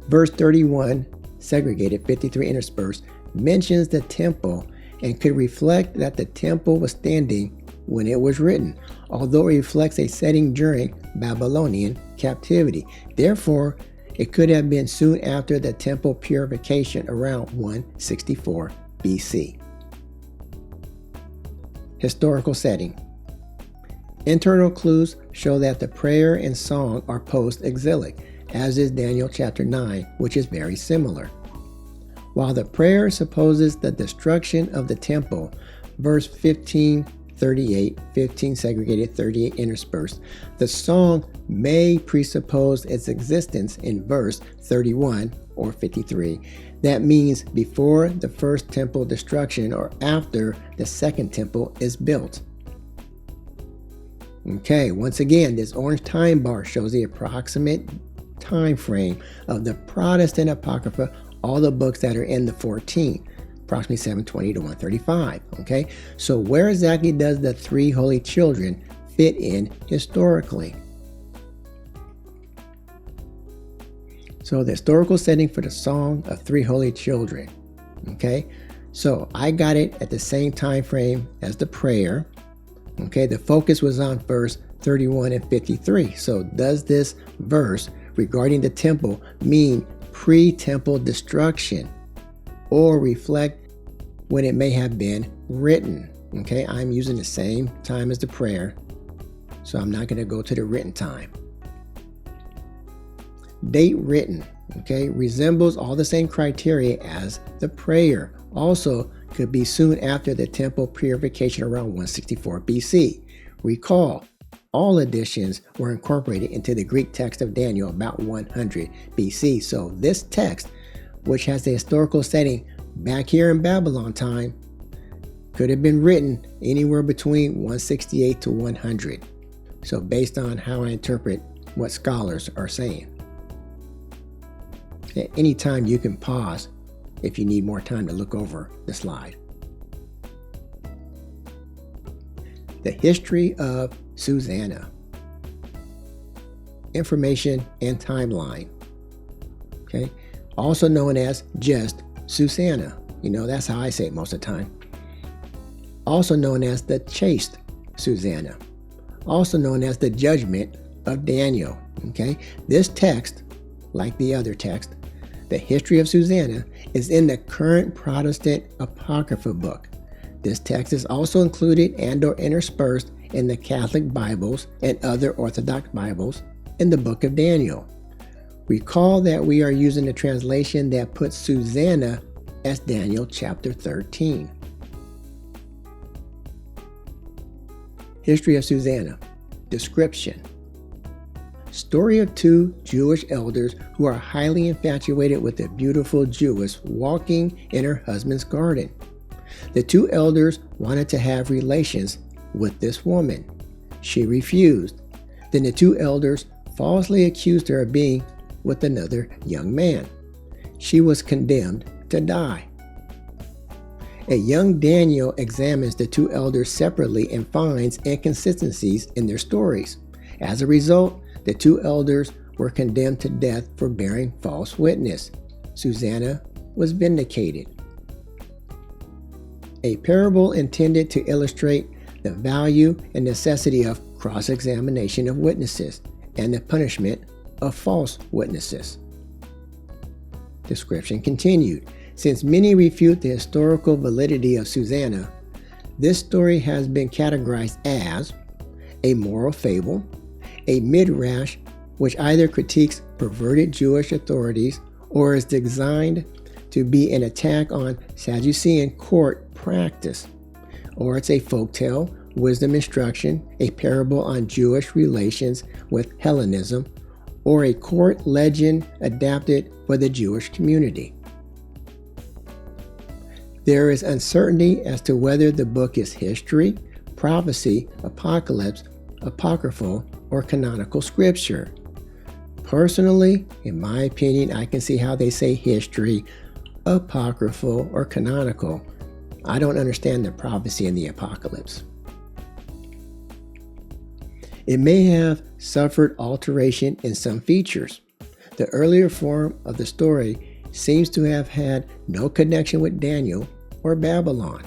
Verse 31, segregated, 53 interspersed, mentions the temple and could reflect that the temple was standing when it was written, although it reflects a setting during Babylonian captivity. Therefore, it could have been soon after the temple purification around 164 BC. Historical setting. Internal clues show that the prayer and song are post-exilic, as is Daniel chapter 9, which is very similar. While the prayer supposes the destruction of the temple, verse 15:38, 15 segregated, 38 interspersed, the song may presuppose its existence in verse 31 or 53. That means before the first temple destruction or after the second temple is built. Okay, once again, this orange time bar shows the approximate time frame of the Protestant Apocrypha, all the books that are in the 14, approximately 720 to 135. Okay, so where exactly does the three holy children fit in historically? So the historical setting for the Song of Three Holy Children. Okay, so I got it at the same time frame as the prayer. Okay, the focus was on verse 31 and 53. So does this verse regarding the temple mean pre-temple destruction or reflect when it may have been written? Okay, I'm using the same time as the prayer, so I'm not going to go to the written time. Date written, okay, resembles all the same criteria as the prayer. Also could be soon after the temple purification around 164 BC. Recall, all additions were incorporated into the Greek text of Daniel about 100 BC. So this text, which has the historical setting back here in Babylon time, could have been written anywhere between 168 to 100. So based on how I interpret what scholars are saying. At any time you can pause if you need more time to look over the slide. The history of Susanna. Information and timeline. Okay, also known as just Susanna. You know, that's how I say it most of the time. Also known as the chaste Susanna. Also known as the judgment of Daniel. Okay, this text, like the other text, the history of Susanna, is in the current Protestant Apocrypha book. This text is also included and/or interspersed in the Catholic Bibles and other Orthodox Bibles in the book of Daniel. Recall that we are using the translation that puts Susanna as Daniel chapter 13. History of Susanna. Description. Story of two Jewish elders who are highly infatuated with a beautiful Jewess walking in her husband's garden. The two elders wanted to have relations with this woman. She refused. Then the two elders falsely accused her of being with another young man. She was condemned to die. A young Daniel examines the two elders separately and finds inconsistencies in their stories. As a result, the two elders were condemned to death for bearing false witness. Susanna was vindicated. A parable intended to illustrate the value and necessity of cross-examination of witnesses and the punishment of false witnesses. Description continued. Since many refute the historical validity of Susanna, this story has been categorized as a moral fable, a midrash which either critiques perverted Jewish authorities or is designed to be an attack on Sadducean court practice, or it's a folktale, wisdom instruction, a parable on Jewish relations with Hellenism, or a court legend adapted for the Jewish community. There is uncertainty as to whether the book is history, prophecy, apocalypse, apocryphal, or canonical scripture. Personally, in my opinion, I can see how they say history, apocryphal, or canonical. I don't understand the prophecy and the apocalypse. It may have suffered alteration in some features. The earlier form of the story seems to have had no connection with Daniel or Babylon.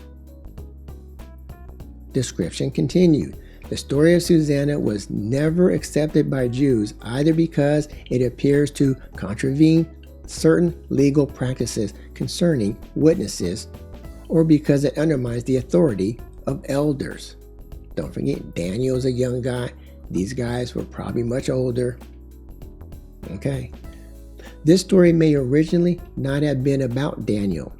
Description continued. The story of Susanna was never accepted by Jews either because it appears to contravene certain legal practices concerning witnesses or because it undermines the authority of elders. Don't forget, Daniel's a young guy. These guys were probably much older. Okay. This story may originally not have been about Daniel.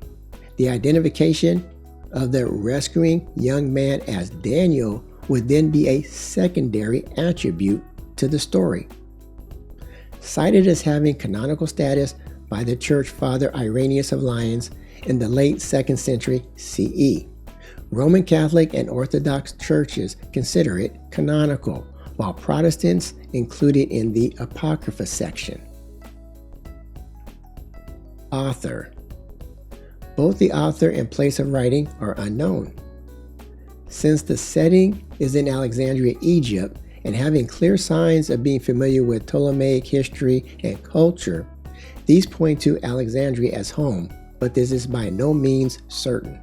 The identification of the rescuing young man as Daniel would then be a secondary attribute to the story. Cited as having canonical status by the church father Irenaeus of Lyons in the late 2nd century CE. Roman Catholic and Orthodox churches consider it canonical, while Protestants include it in the Apocrypha section. Author. Both the author and place of writing are unknown. Since the setting is in Alexandria, Egypt, and having clear signs of being familiar with Ptolemaic history and culture, these point to Alexandria as home, but this is by no means certain.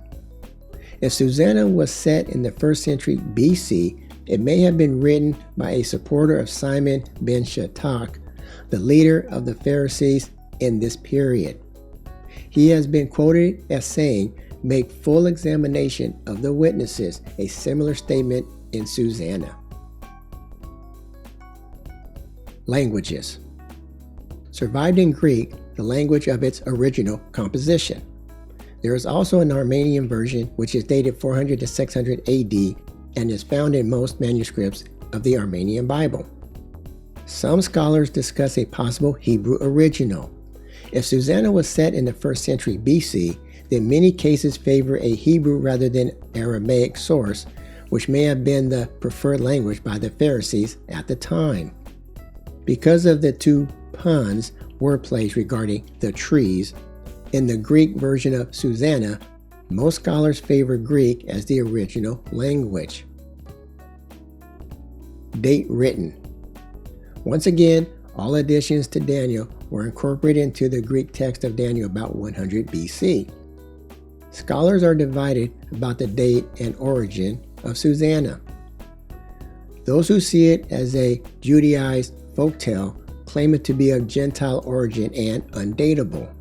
If Susanna was set in the 1st century BC, it may have been written by a supporter of Simon ben Shattak, the leader of the Pharisees in this period. He has been quoted as saying, make full examination of the witnesses, a similar statement in Susanna. Languages. Survived in Greek, the language of its original composition. There is also an Armenian version which is dated 400 to 600 AD and is found in most manuscripts of the Armenian Bible. Some scholars discuss a possible Hebrew original. If Susanna was set in the 1st century BC, then many cases favor a Hebrew rather than Aramaic source, which may have been the preferred language by the Pharisees at the time. Because of the two puns, wordplays regarding the trees, in the Greek version of Susanna, most scholars favor Greek as the original language. Date written. Once again, all additions to Daniel were incorporated into the Greek text of Daniel about 100 BC. Scholars are divided about the date and origin of Susanna. Those who see it as a Judaized folktale claim it to be of Gentile origin and undateable,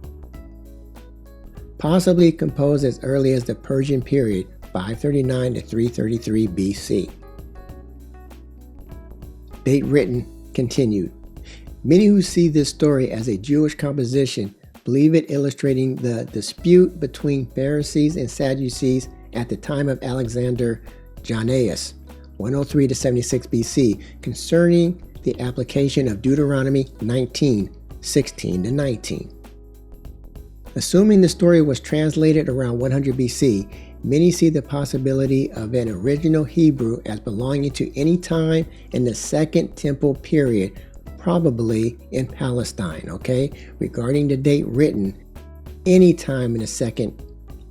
possibly composed as early as the Persian period 539 to 333 BC. Date written continued. Many who see this story as a Jewish composition believe it illustrating the dispute between Pharisees and Sadducees at the time of Alexander Jannaeus, 103 to 76 BC, concerning the application of Deuteronomy 19, 16 to 19. Assuming the story was translated around 100 BC, many see the possibility of an original Hebrew as belonging to any time in the Second Temple period, probably in Palestine, okay? Regarding the date written, any time in the Second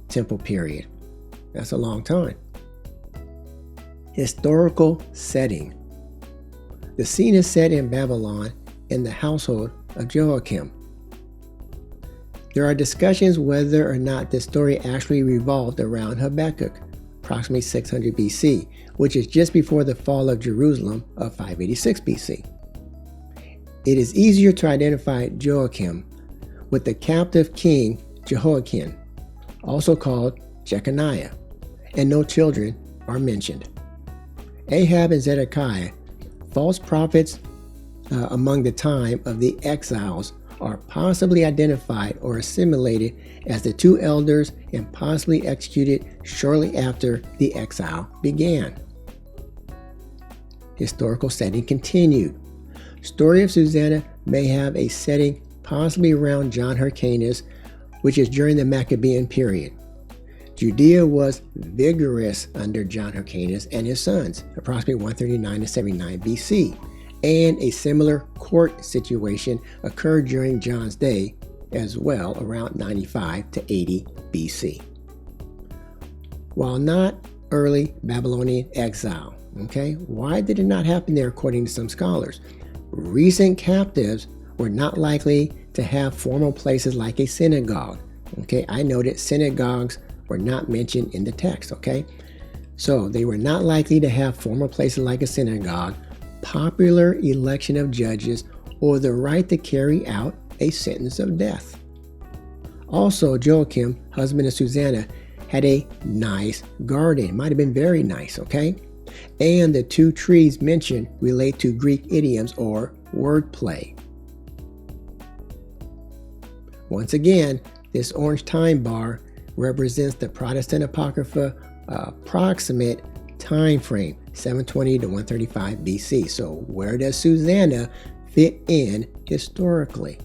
Temple period. That's a long time. Historical setting. The scene is set in Babylon in the household of Joachim. There are discussions whether or not this story actually revolved around Habakkuk, approximately 600 BC, which is just before the fall of Jerusalem of 586 BC. It is easier to identify Joachim with the captive king Jehoiakim, also called Jeconiah, and no children are mentioned. Ahab and Zedekiah, false prophets among the time of the exiles, are possibly identified or assimilated as the two elders and possibly executed shortly after the exile began. Historical setting continued. Story of Susanna may have a setting possibly around John Hyrcanus, which is during the Maccabean period. Judea was vigorous under John Hyrcanus and his sons, approximately 139 to 79 BC. And a similar court situation occurred during John's day as well, around 95 to 80 BC. While not early Babylonian exile, okay, why did it not happen there according to some scholars? Recent captives were not likely to have formal places like a synagogue. Okay, I noted synagogues were not mentioned in the text, okay? So they were not likely to have formal places like a synagogue, popular election of judges, or the right to carry out a sentence of death. Also, Joachim, husband of Susanna, had a nice garden. It might have been very nice, okay? And the two trees mentioned relate to Greek idioms or wordplay. Once again, this orange time bar represents the Protestant Apocrypha approximate time frame, 720 to 135 BC. So where does Susanna fit in historically?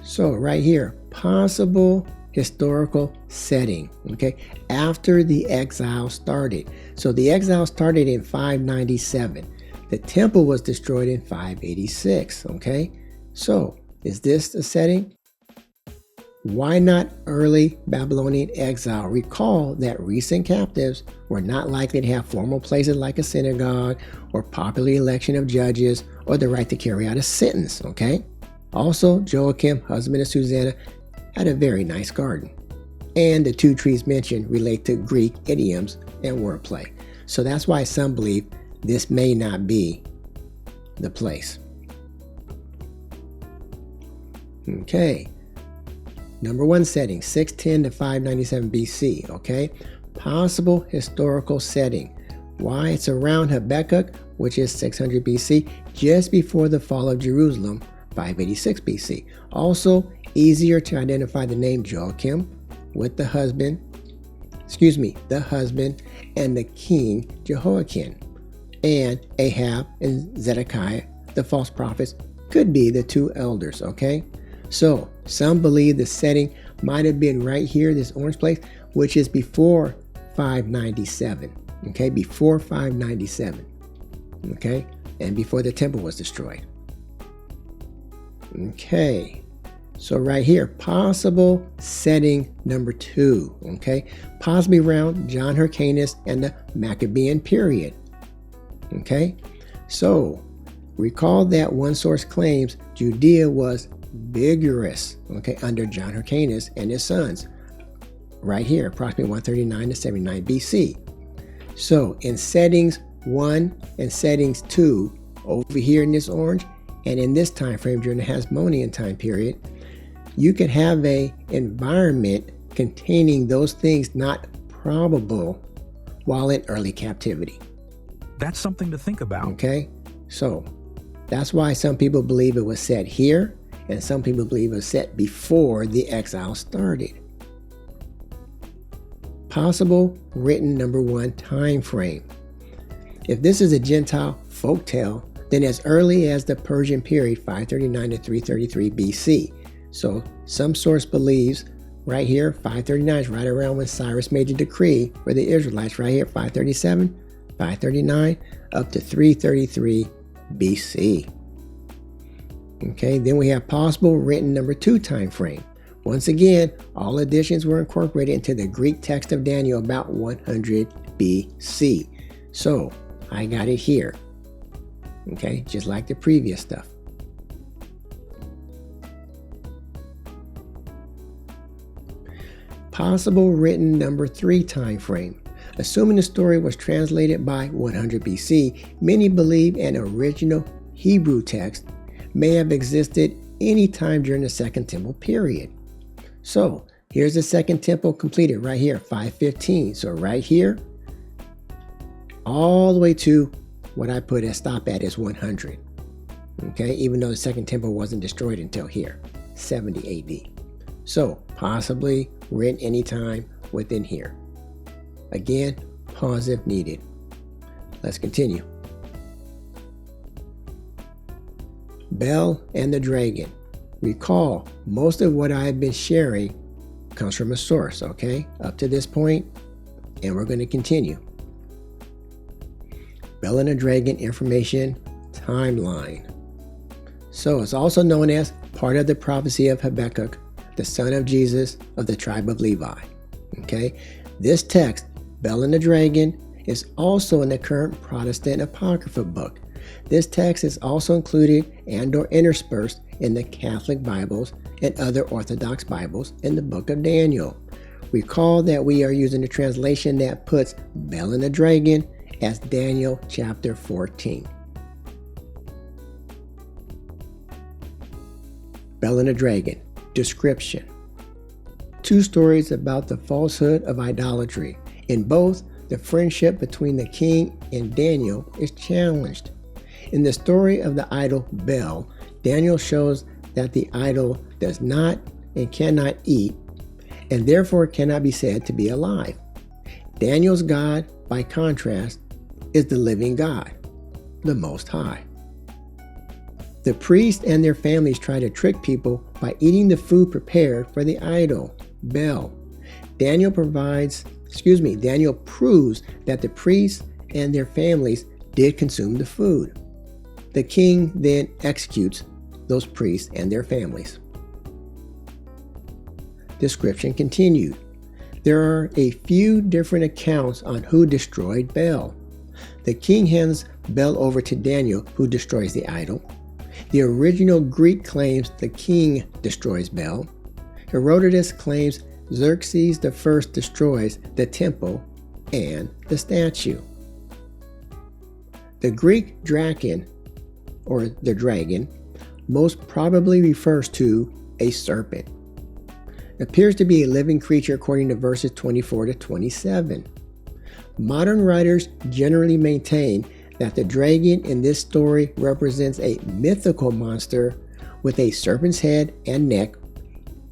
So right here, possible historical setting, okay, after the exile started. So the exile started in 597. The temple was destroyed in 586, okay? So is this the setting? Why not early Babylonian exile? Recall that recent captives were not likely to have formal places like a synagogue or popular election of judges or the right to carry out a sentence, okay? Also, Joachim, husband of Susanna, had a very nice garden. And the two trees mentioned relate to Greek idioms and wordplay. So that's why some believe this may not be the place. Okay, Number one setting, 610 to 597 BC, okay? Possible historical setting. Why? It's around Habakkuk, which is 600 BC, just before the fall of Jerusalem, 586 BC. Also, easier to identify the name Joachim with the husband and the king Jehoiakim. And Ahab and Zedekiah, the false prophets, could be the two elders, okay? So, some believe the setting might have been right here, this orange place, which is before 597, okay? Before 597, okay? And before the temple was destroyed. Okay, so right here, possible setting number 2, okay? Possibly around John Hyrcanus and the Maccabean period, okay? So, recall that one source claims Judea was vigorous, okay, under John Hyrcanus and his sons, right here, approximately 139 to 79 BC. So, in settings 1 and settings 2, over here in this orange, and in this time frame during the Hasmonean time period, you could have a environment containing those things not probable while in early captivity.
That's something to think about.
Okay, so that's why some people believe it was set here, and some people believe it was set before the exile started. Possible written number 1 time frame. If this is a Gentile folktale, then as early as the Persian period, 539 to 333 BC. So some source believes right here, 539 is right around when Cyrus made the decree for the Israelites, right here, 537, 539, up to 333 BC. Okay, then we have possible written number 2 time frame. Once again, all additions were incorporated into the Greek text of Daniel about 100 BC. So I got it here. Okay, just like the previous stuff. Possible written number 3 time frame. Assuming the story was translated by 100 BC, many believe an original Hebrew text may have existed any time during the Second Temple period. So here's the Second Temple completed right here, 515. So right here, all the way to what I put as stop at is 100. Okay, even though the Second Temple wasn't destroyed until here, 70 AD. So possibly written anytime within here. Again, pause if needed. Let's continue. Bel and the Dragon. Recall, most of what I've been sharing comes from a source, okay? Up to this point, and we're going to continue. Bel and the Dragon information timeline. So it's also known as part of the prophecy of Habakkuk, the son of Jesus of the tribe of Levi. Okay, this text, Bel and the Dragon, is also in the current Protestant Apocrypha book. This text is also included and/or interspersed in the Catholic Bibles and other Orthodox Bibles in the book of Daniel. Recall that we are using the translation that puts Bel and the Dragon as Daniel chapter 14. Bel and the Dragon. Description. 2 stories about the falsehood of idolatry. In both, the friendship between the king and Daniel is challenged. In the story of the idol Bel, Daniel shows that the idol does not and cannot eat, and therefore cannot be said to be alive. Daniel's God, by contrast, is the living God, the Most High. The priests and their families try to trick people by eating the food prepared for the idol, Bel. Daniel proves that the priests and their families did consume the food. The king then executes those priests and their families. Description continued. There are a few different accounts on who destroyed Bel. The king hands Bel over to Daniel, who destroys the idol. The original Greek claims the king destroys Bel. Herodotus claims Xerxes I destroys the temple and the statue. The Greek draken, or the dragon, most probably refers to a serpent. appears to be a living creature according to verses 24 to 27. Modern writers generally maintain that the dragon in this story represents a mythical monster with a serpent's head and neck,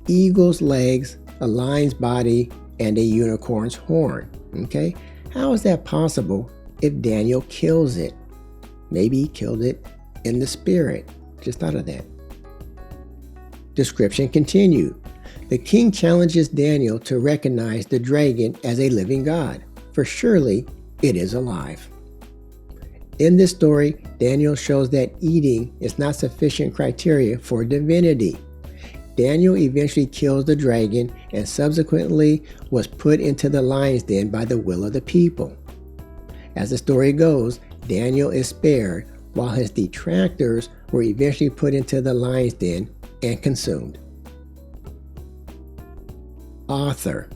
eagle's legs, a lion's body, and a unicorn's horn. Okay? How is that possible if Daniel kills it? Maybe he killed it in the spirit. Just thought of that. Description continued. The king challenges Daniel to recognize the dragon as a living god, for surely it is alive. In this story, Daniel shows that eating is not sufficient criteria for divinity. Daniel eventually kills the dragon and subsequently was put into the lion's den by the will of the people. As the story goes, Daniel is spared while his detractors were eventually put into the lion's den and consumed. Author.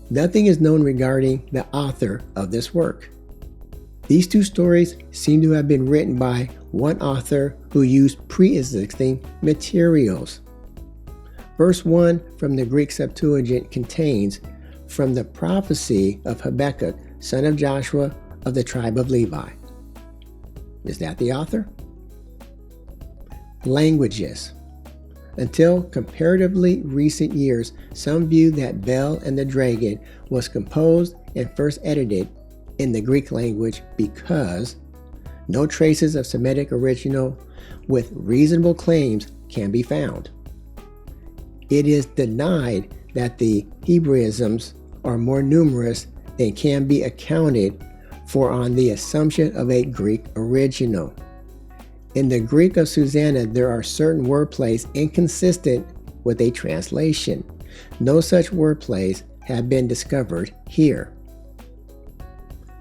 Nothing is known regarding the author of this work. These two stories seem to have been written by one author who used pre-existing materials. Verse 1 from the Greek Septuagint contains, "From the prophecy of Habakkuk, son of Joshua of the tribe of Levi." Is that the author? Languages. Until comparatively recent years, some view that Bel and the Dragon was composed and first edited in the Greek language because no traces of Semitic original with reasonable claims can be found. It is denied that the Hebraisms are more numerous than can be accounted for on the assumption of a Greek original. In the Greek of Susanna, there are certain wordplays inconsistent with a translation. No such wordplays have been discovered here.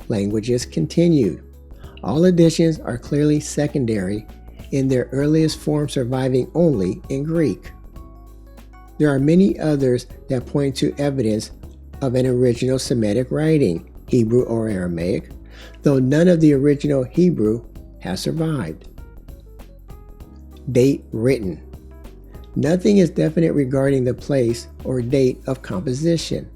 Languages continued. All editions are clearly secondary, in their earliest form surviving only in Greek. There are many others that point to evidence of an original Semitic writing, Hebrew or Aramaic, though none of the original Hebrew has survived. Date written. Nothing is definite regarding the place or date of composition.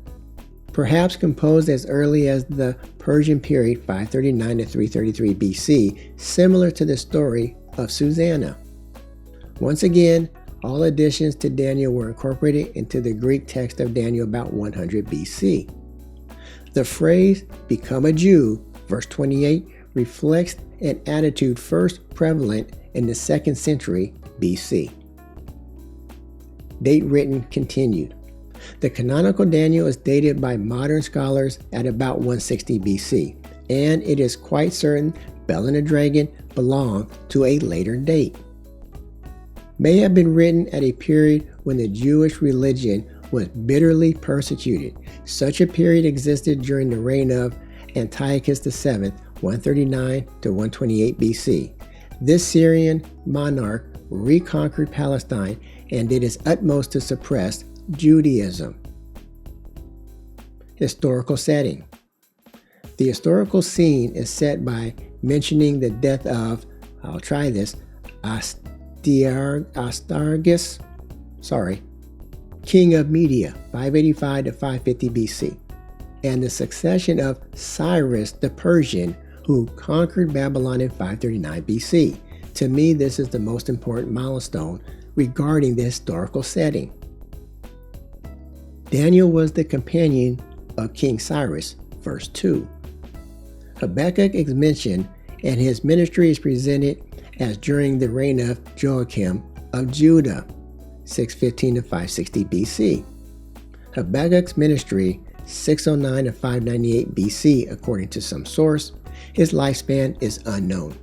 Perhaps composed as early as the Persian period 539 to 333 BC, similar to the story of Susanna. Once again, all additions to Daniel were incorporated into the Greek text of Daniel about 100 BC. The phrase, "become a Jew," verse 28, reflects an attitude first prevalent in the 2nd century BC. Date written continued. The canonical Daniel is dated by modern scholars at about 160 BC, and it is quite certain Bel and the Dragon belong to a later date. May have been written at a period when the Jewish religion was bitterly persecuted. Such a period existed during the reign of Antiochus VII, 139 to 128 BC. This Syrian monarch reconquered Palestine and did his utmost to suppress Judaism. Historical setting. The historical scene is set by mentioning the death of, Astyages, king of Media, 585 to 550 BC, and the succession of Cyrus the Persian, who conquered Babylon in 539 BC. To me, this is the most important milestone regarding the historical setting. Daniel was the companion of King Cyrus, verse 2. Habakkuk is mentioned, and his ministry is presented as during the reign of Joachim of Judah, 615 to 560 BC. Habakkuk's ministry, 609 to 598 BC, according to some source. His lifespan is unknown.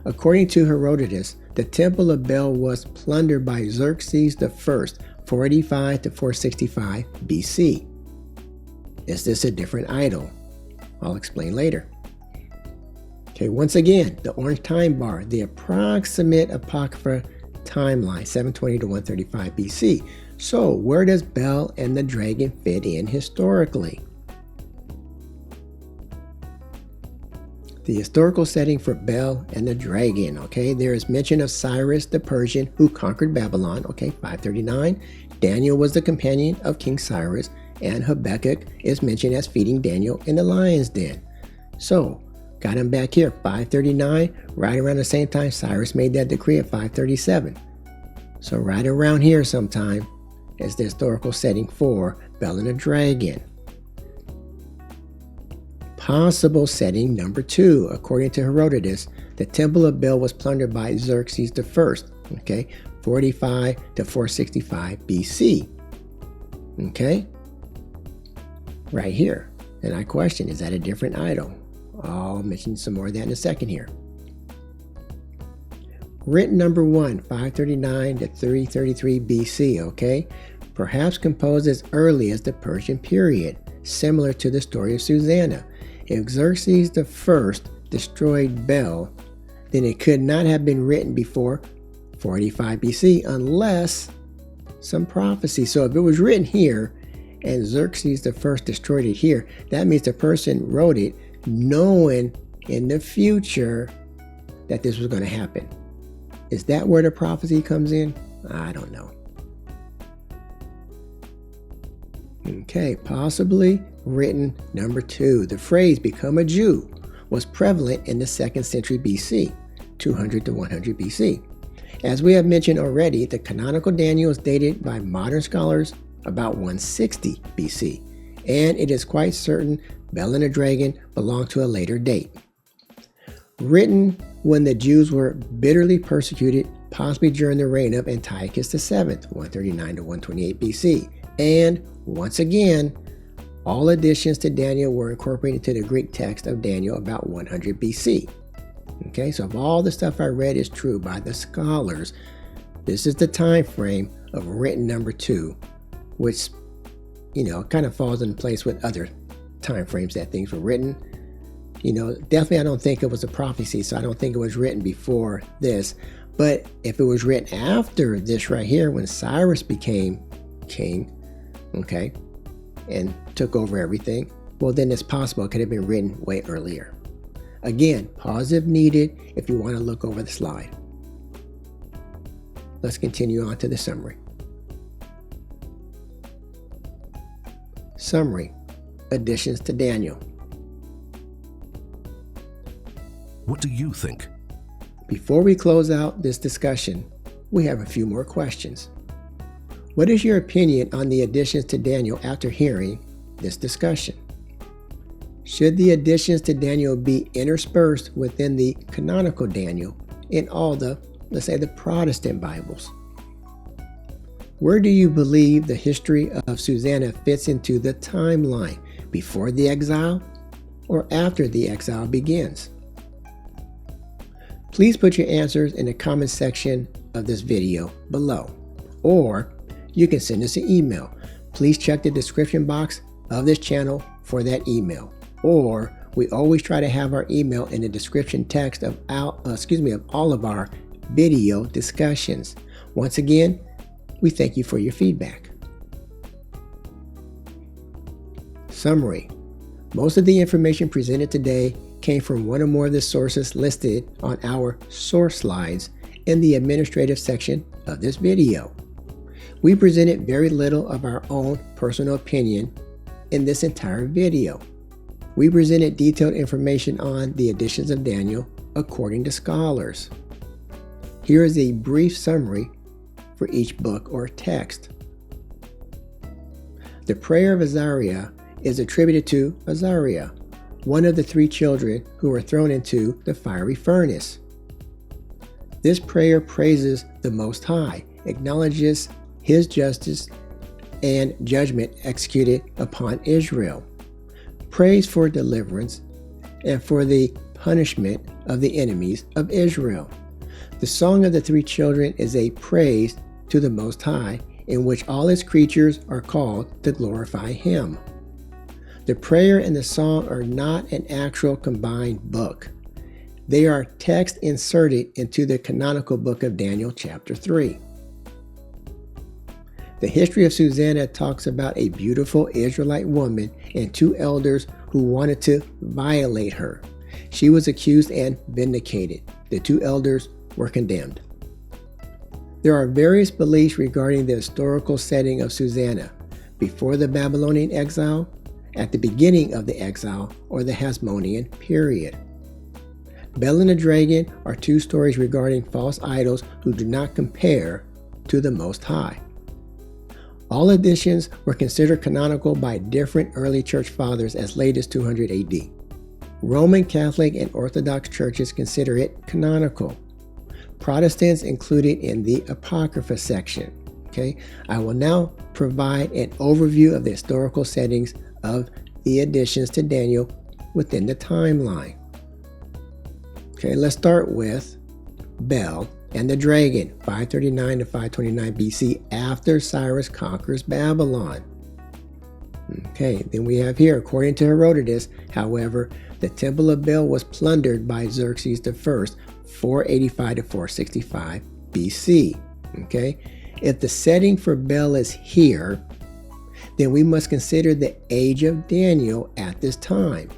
According to Herodotus, the temple of Bel was plundered by Xerxes I, 485 to 465 BC. Is this a different idol? I'll explain later. Okay, once again, the orange time bar, the approximate Apocrypha timeline, 720 to 135 BC. So, where does Bel and the Dragon fit in historically? The historical setting for Bel and the Dragon, okay, there is mention of Cyrus the Persian who conquered Babylon, okay, 539, Daniel was the companion of King Cyrus, and Habakkuk is mentioned as feeding Daniel in the lion's den. So, got him back here, 539, right around the same time Cyrus made that decree at 537. So right around here sometime is the historical setting for Bel and the Dragon. Possible setting number 2, according to Herodotus, the temple of Bel was plundered by Xerxes I, okay, 45 to 465 BC. Okay? Right here. And I question, is that a different idol? I'll mention some more of that in a second here. Written number 1, 539 to 333 BC, okay? Perhaps composed as early as the Persian period, similar to the story of Susanna. If Xerxes I destroyed Bel, then it could not have been written before 485 BC unless some prophecy. So if it was written here and Xerxes I destroyed it here, that means the person wrote it knowing in the future that this was going to happen. Is that where the prophecy comes in? I don't know. Okay, possibly written number 2. The phrase become a Jew was prevalent in the 2nd century BC, 200 to 100 BC. As we have mentioned already, the canonical Daniel is dated by modern scholars about 160 BC, and it is quite certain Bel and the Dragon belong to a later date. Written when the Jews were bitterly persecuted, possibly during the reign of Antiochus VII, 139 to 128 BC. And once again, all additions to Daniel were incorporated into the Greek text of Daniel about 100 BC. Okay, so if all the stuff I read is true by the scholars, this is the time frame of written number 2, which, kind of falls in place with other time frames that things were written. Definitely I don't think it was a prophecy, so I don't think it was written before this. But if it was written after this right here, when Cyrus became king, okay, and took over everything, well, then it's possible it could have been written way earlier. Again, pause if needed if you want to look over the slide. Let's continue on to the summary. Summary. Additions to Daniel.
What do you think?
Before we close out this discussion, we have a few more questions. What is your opinion on the additions to Daniel after hearing this discussion? Should the additions to Daniel be interspersed within the canonical Daniel in all the, let's say, the Protestant Bibles? Where do you believe the history of Susanna fits into the timeline, before the exile or after the exile begins? Please put your answers in the comment section of this video below, or you can send us an email. Please check the description box of this channel for that email, or we always try to have our email in the description text of all of our video discussions. Once again, we thank you for your feedback. Summary. Most of the information presented today came from one or more of the sources listed on our source slides in the administrative section of this video. We presented very little of our own personal opinion in this entire video. We presented detailed information on the additions of Daniel according to scholars. Here is a brief summary for each book or text. The prayer of Azariah is attributed to Azariah, one of the 3 children who were thrown into the fiery furnace. This prayer praises the Most High, acknowledges His justice and judgment executed upon Israel, prays for deliverance and for the punishment of the enemies of Israel. The Song of the 3 Children is a praise to the Most High, in which all His creatures are called to glorify Him. The prayer and the song are not an actual combined book. They are text inserted into the canonical book of Daniel chapter 3. The history of Susanna talks about a beautiful Israelite woman and 2 elders who wanted to violate her. She was accused and vindicated. The 2 elders were condemned. There are various beliefs regarding the historical setting of Susanna, before the Babylonian exile, at the beginning of the exile, or the Hasmonean period. Bel and the Dragon are two stories regarding false idols who do not compare to the Most High. All editions were considered canonical by different early church fathers as late as 200 AD. Roman Catholic and Orthodox churches consider it canonical. Protestants include it in the Apocrypha section. Okay, I will now provide an overview of the historical settings of the additions to Daniel within the timeline. Okay, let's start with Bel and the Dragon, 539 to 529 BC, after Cyrus conquers Babylon. Okay, then we have here, according to Herodotus, however, the Temple of Bel was plundered by Xerxes I, 485 to 465 BC. Okay, if the setting for Bel is here, then we must consider the age of Daniel at this time.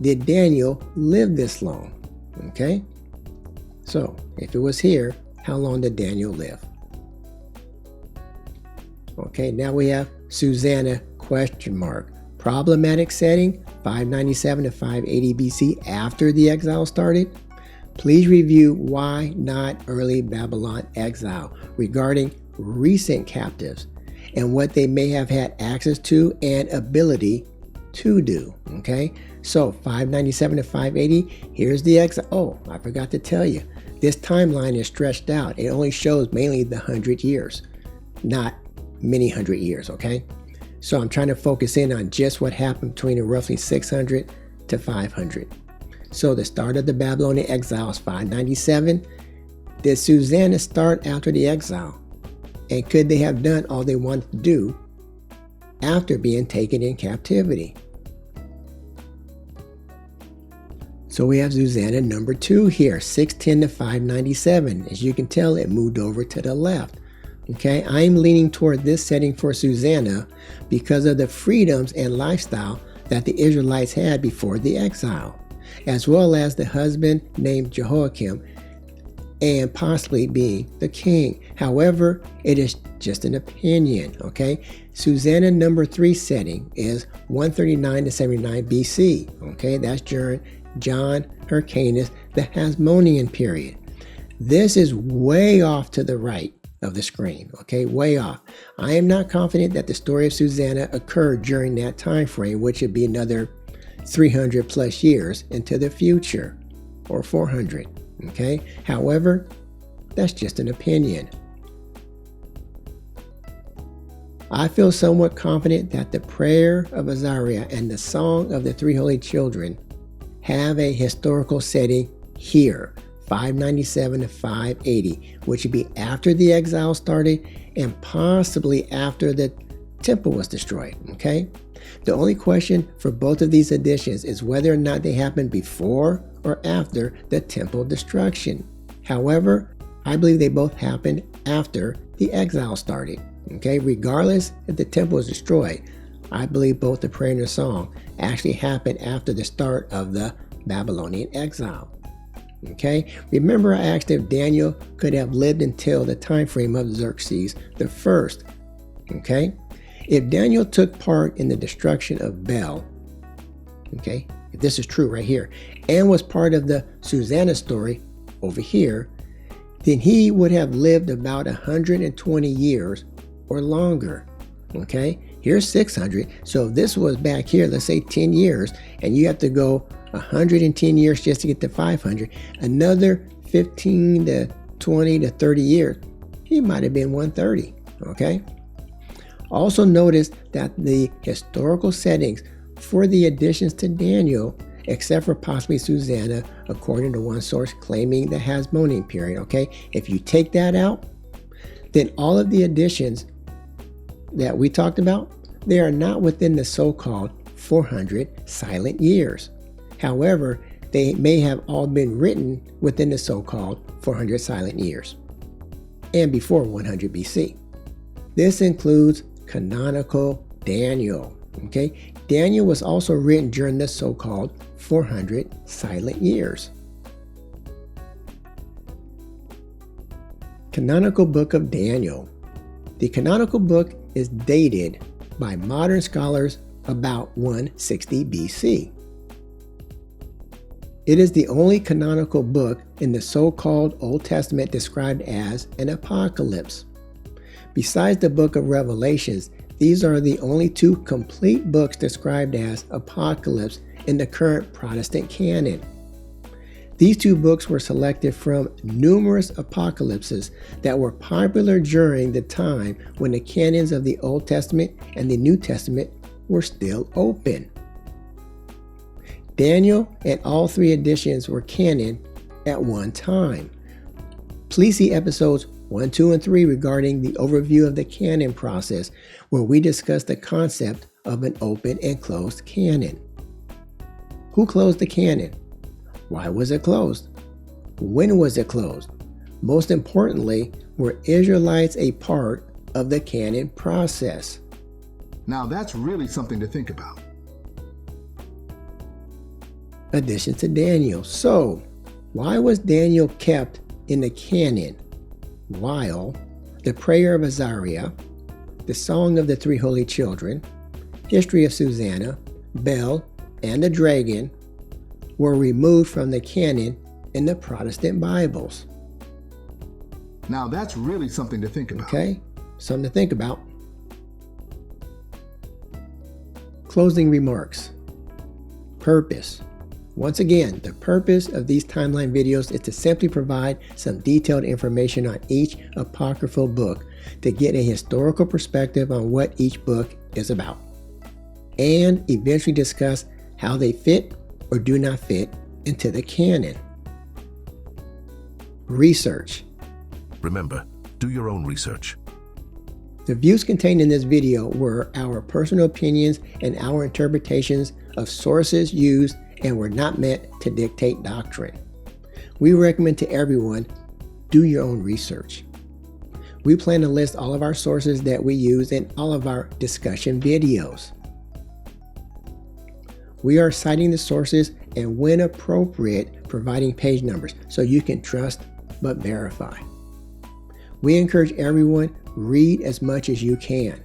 Did Daniel live this long? Okay, so if it was here, how long did Daniel live? Okay, now we have Susanna ? Problematic setting, 597 to 580 BC, after the exile started. Please review Why Not Early Babylon Exile regarding recent captives and what they may have had access to and ability to do. Okay, so 597 to 580, here's the exile. Oh, I forgot to tell you, this timeline is stretched out. It only shows mainly the 100 years, not many hundred years. Okay, so I'm trying to focus in on just what happened between roughly 600 to 500. So the start of the Babylonian exile is 597. Did Susanna start after the exile? And could they have done all they wanted to do after being taken in captivity? So we have Susanna number 2 here, 610 to 597. As you can tell, it moved over to the left. Okay, I'm leaning toward this setting for Susanna because of the freedoms and lifestyle that the Israelites had before the exile, as well as the husband named Jehoiakim and possibly being the king. However, it is just an opinion. Okay, Susanna number 3 setting is 139 to 79 BC. Okay, that's during John Hyrcanus, the Hasmonean period. This is way off to the right of the screen. Okay, way off. I am not confident that the story of Susanna occurred during that time frame, which would be another 300 plus years into the future, or 400. Okay, however, that's just an opinion. I feel somewhat confident that the prayer of Azariah and the song of the 3 holy children have a historical setting here, 597 to 580, which would be after the exile started and possibly after the temple was destroyed. Okay, the only question for both of these editions is whether or not they happened before or after the temple destruction. However, I believe they both happened after the exile started. Okay, regardless if the temple was destroyed, I believe both the prayer and the song actually happened after the start of the Babylonian exile. Okay, remember I asked if Daniel could have lived until the time frame of Xerxes I. Okay, if Daniel took part in the destruction of Bel, okay, if this is true right here, and was part of the Susanna story over here, then he would have lived about 120 years or longer. Okay, here's 600. So if this was back here, let's say 10 years, and you have to go 110 years just to get to 500, another 15 to 20 to 30 years, he might have been 130. Okay. Also notice that the historical settings for the additions to Daniel, except for possibly Susanna, according to one source claiming the Hasmonean period, okay, if you take that out, then all of the additions that we talked about, they are not within the so-called 400 silent years. However, they may have all been written within the so-called 400 silent years and before 100 BC. This includes canonical Daniel. Okay, Daniel was also written during the so-called 400 silent years. Canonical Book of Daniel. The canonical book is dated by modern scholars about 160 BC. It is the only canonical book in the so-called Old Testament described as an apocalypse. Besides the book of Revelations, these are the only two complete books described as apocalypse in the current Protestant canon. These two books were selected from numerous apocalypses that were popular during the time when the canons of the Old Testament and the New Testament were still open. Daniel and all three editions were canon at one time. Please see episodes 1, 2, and 3 regarding the overview of the canon process, where we discuss the concept of an open and closed canon. Who closed the canon? Why was it closed? When was it closed? Most importantly, were Israelites a part of the canon process?
Now that's really something to think about.
Addition to Daniel. So, why was Daniel kept in the canon while the prayer of Azariah, the song of the three holy children, history of Susanna, Bel, and the dragon were removed from the canon in the Protestant Bibles?
Now that's really something to think about.
Okay, something to think about. Closing remarks. Purpose. Once again, the purpose of these timeline videos is to simply provide some detailed information on each apocryphal book to get a historical perspective on what each book is about, and eventually discuss how they fit or do not fit into the canon. Research.
Remember, do your own research.
The views contained in this video were our personal opinions and our interpretations of sources used and were not meant to dictate doctrine. We recommend to everyone, do your own research. We plan to list all of our sources that we use in all of our discussion videos. We are citing the sources and, when appropriate, providing page numbers so you can trust but verify. We encourage everyone, read as much as you can.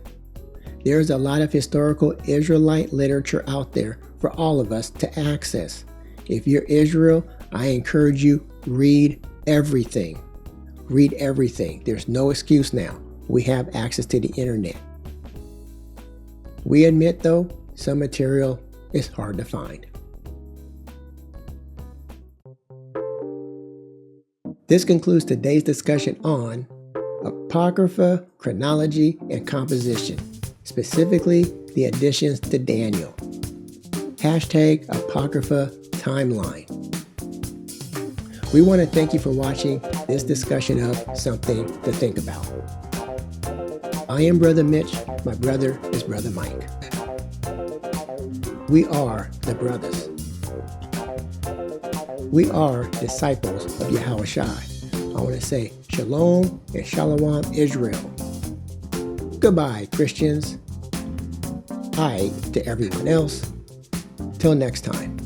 There is a lot of historical Israelite literature out there for all of us to access. If you're Israel, I encourage you, read everything. Read everything. There's no excuse now. We have access to the internet. We admit, though, some material is hard to find. This concludes today's discussion on Apocrypha, chronology, and composition, specifically the additions to Daniel. #Apocrypha timeline. We want to thank you for watching this discussion of Something to Think About. I am Brother Mitch. My brother is Brother Mike. We are the brothers. We are disciples of Yahawashi. I want to say Shalom and Shalom Israel. Goodbye, Christians. Hi to everyone else. Till next time.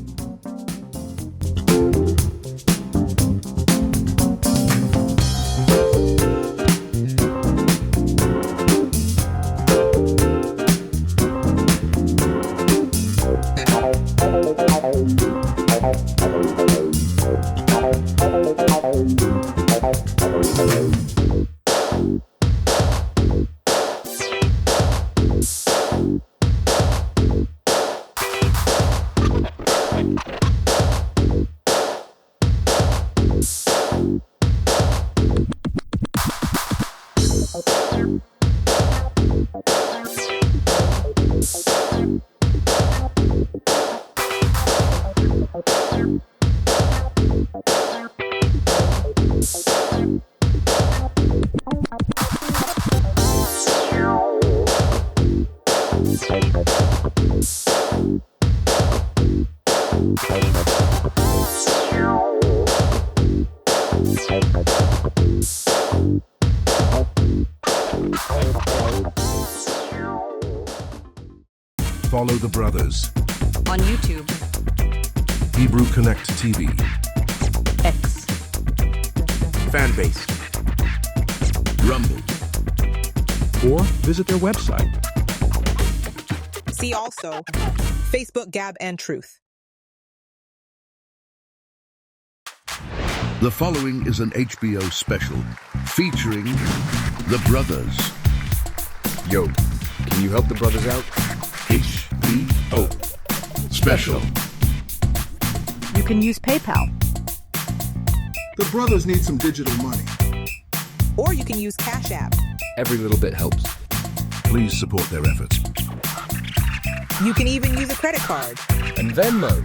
Follow the brothers.
On YouTube,
Hebrew Connect TV.
X,
Fanbase. Rumble,
or visit their website.
See also Facebook, Gab, and Truth.
The following is an HBO special featuring the brothers.
Yo, can you help the brothers out?
HBO special.
You can use PayPal.
The brothers need some digital money.
Or you can use CashApp.
Every little bit helps.
Please support their efforts.
You can even use a credit card.
And Venmo.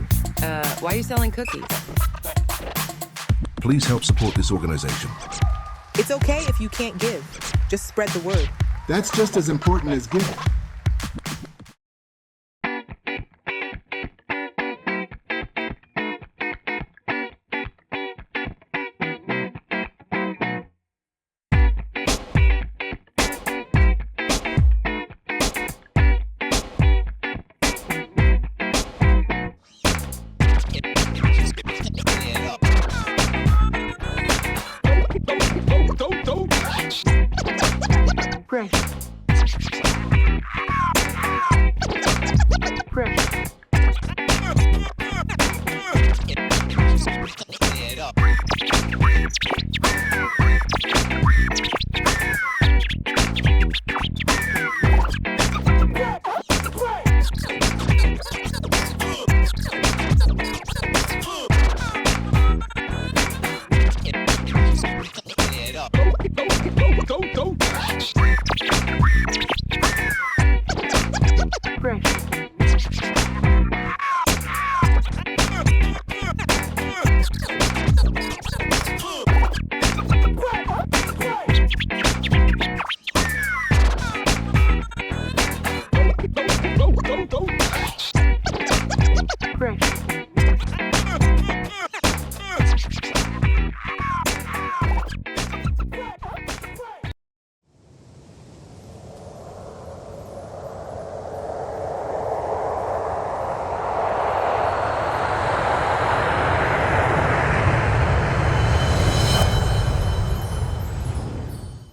Why are you selling cookies?
Please help support this organization.
It's okay if you can't give. Just spread the word.
That's just as important as giving.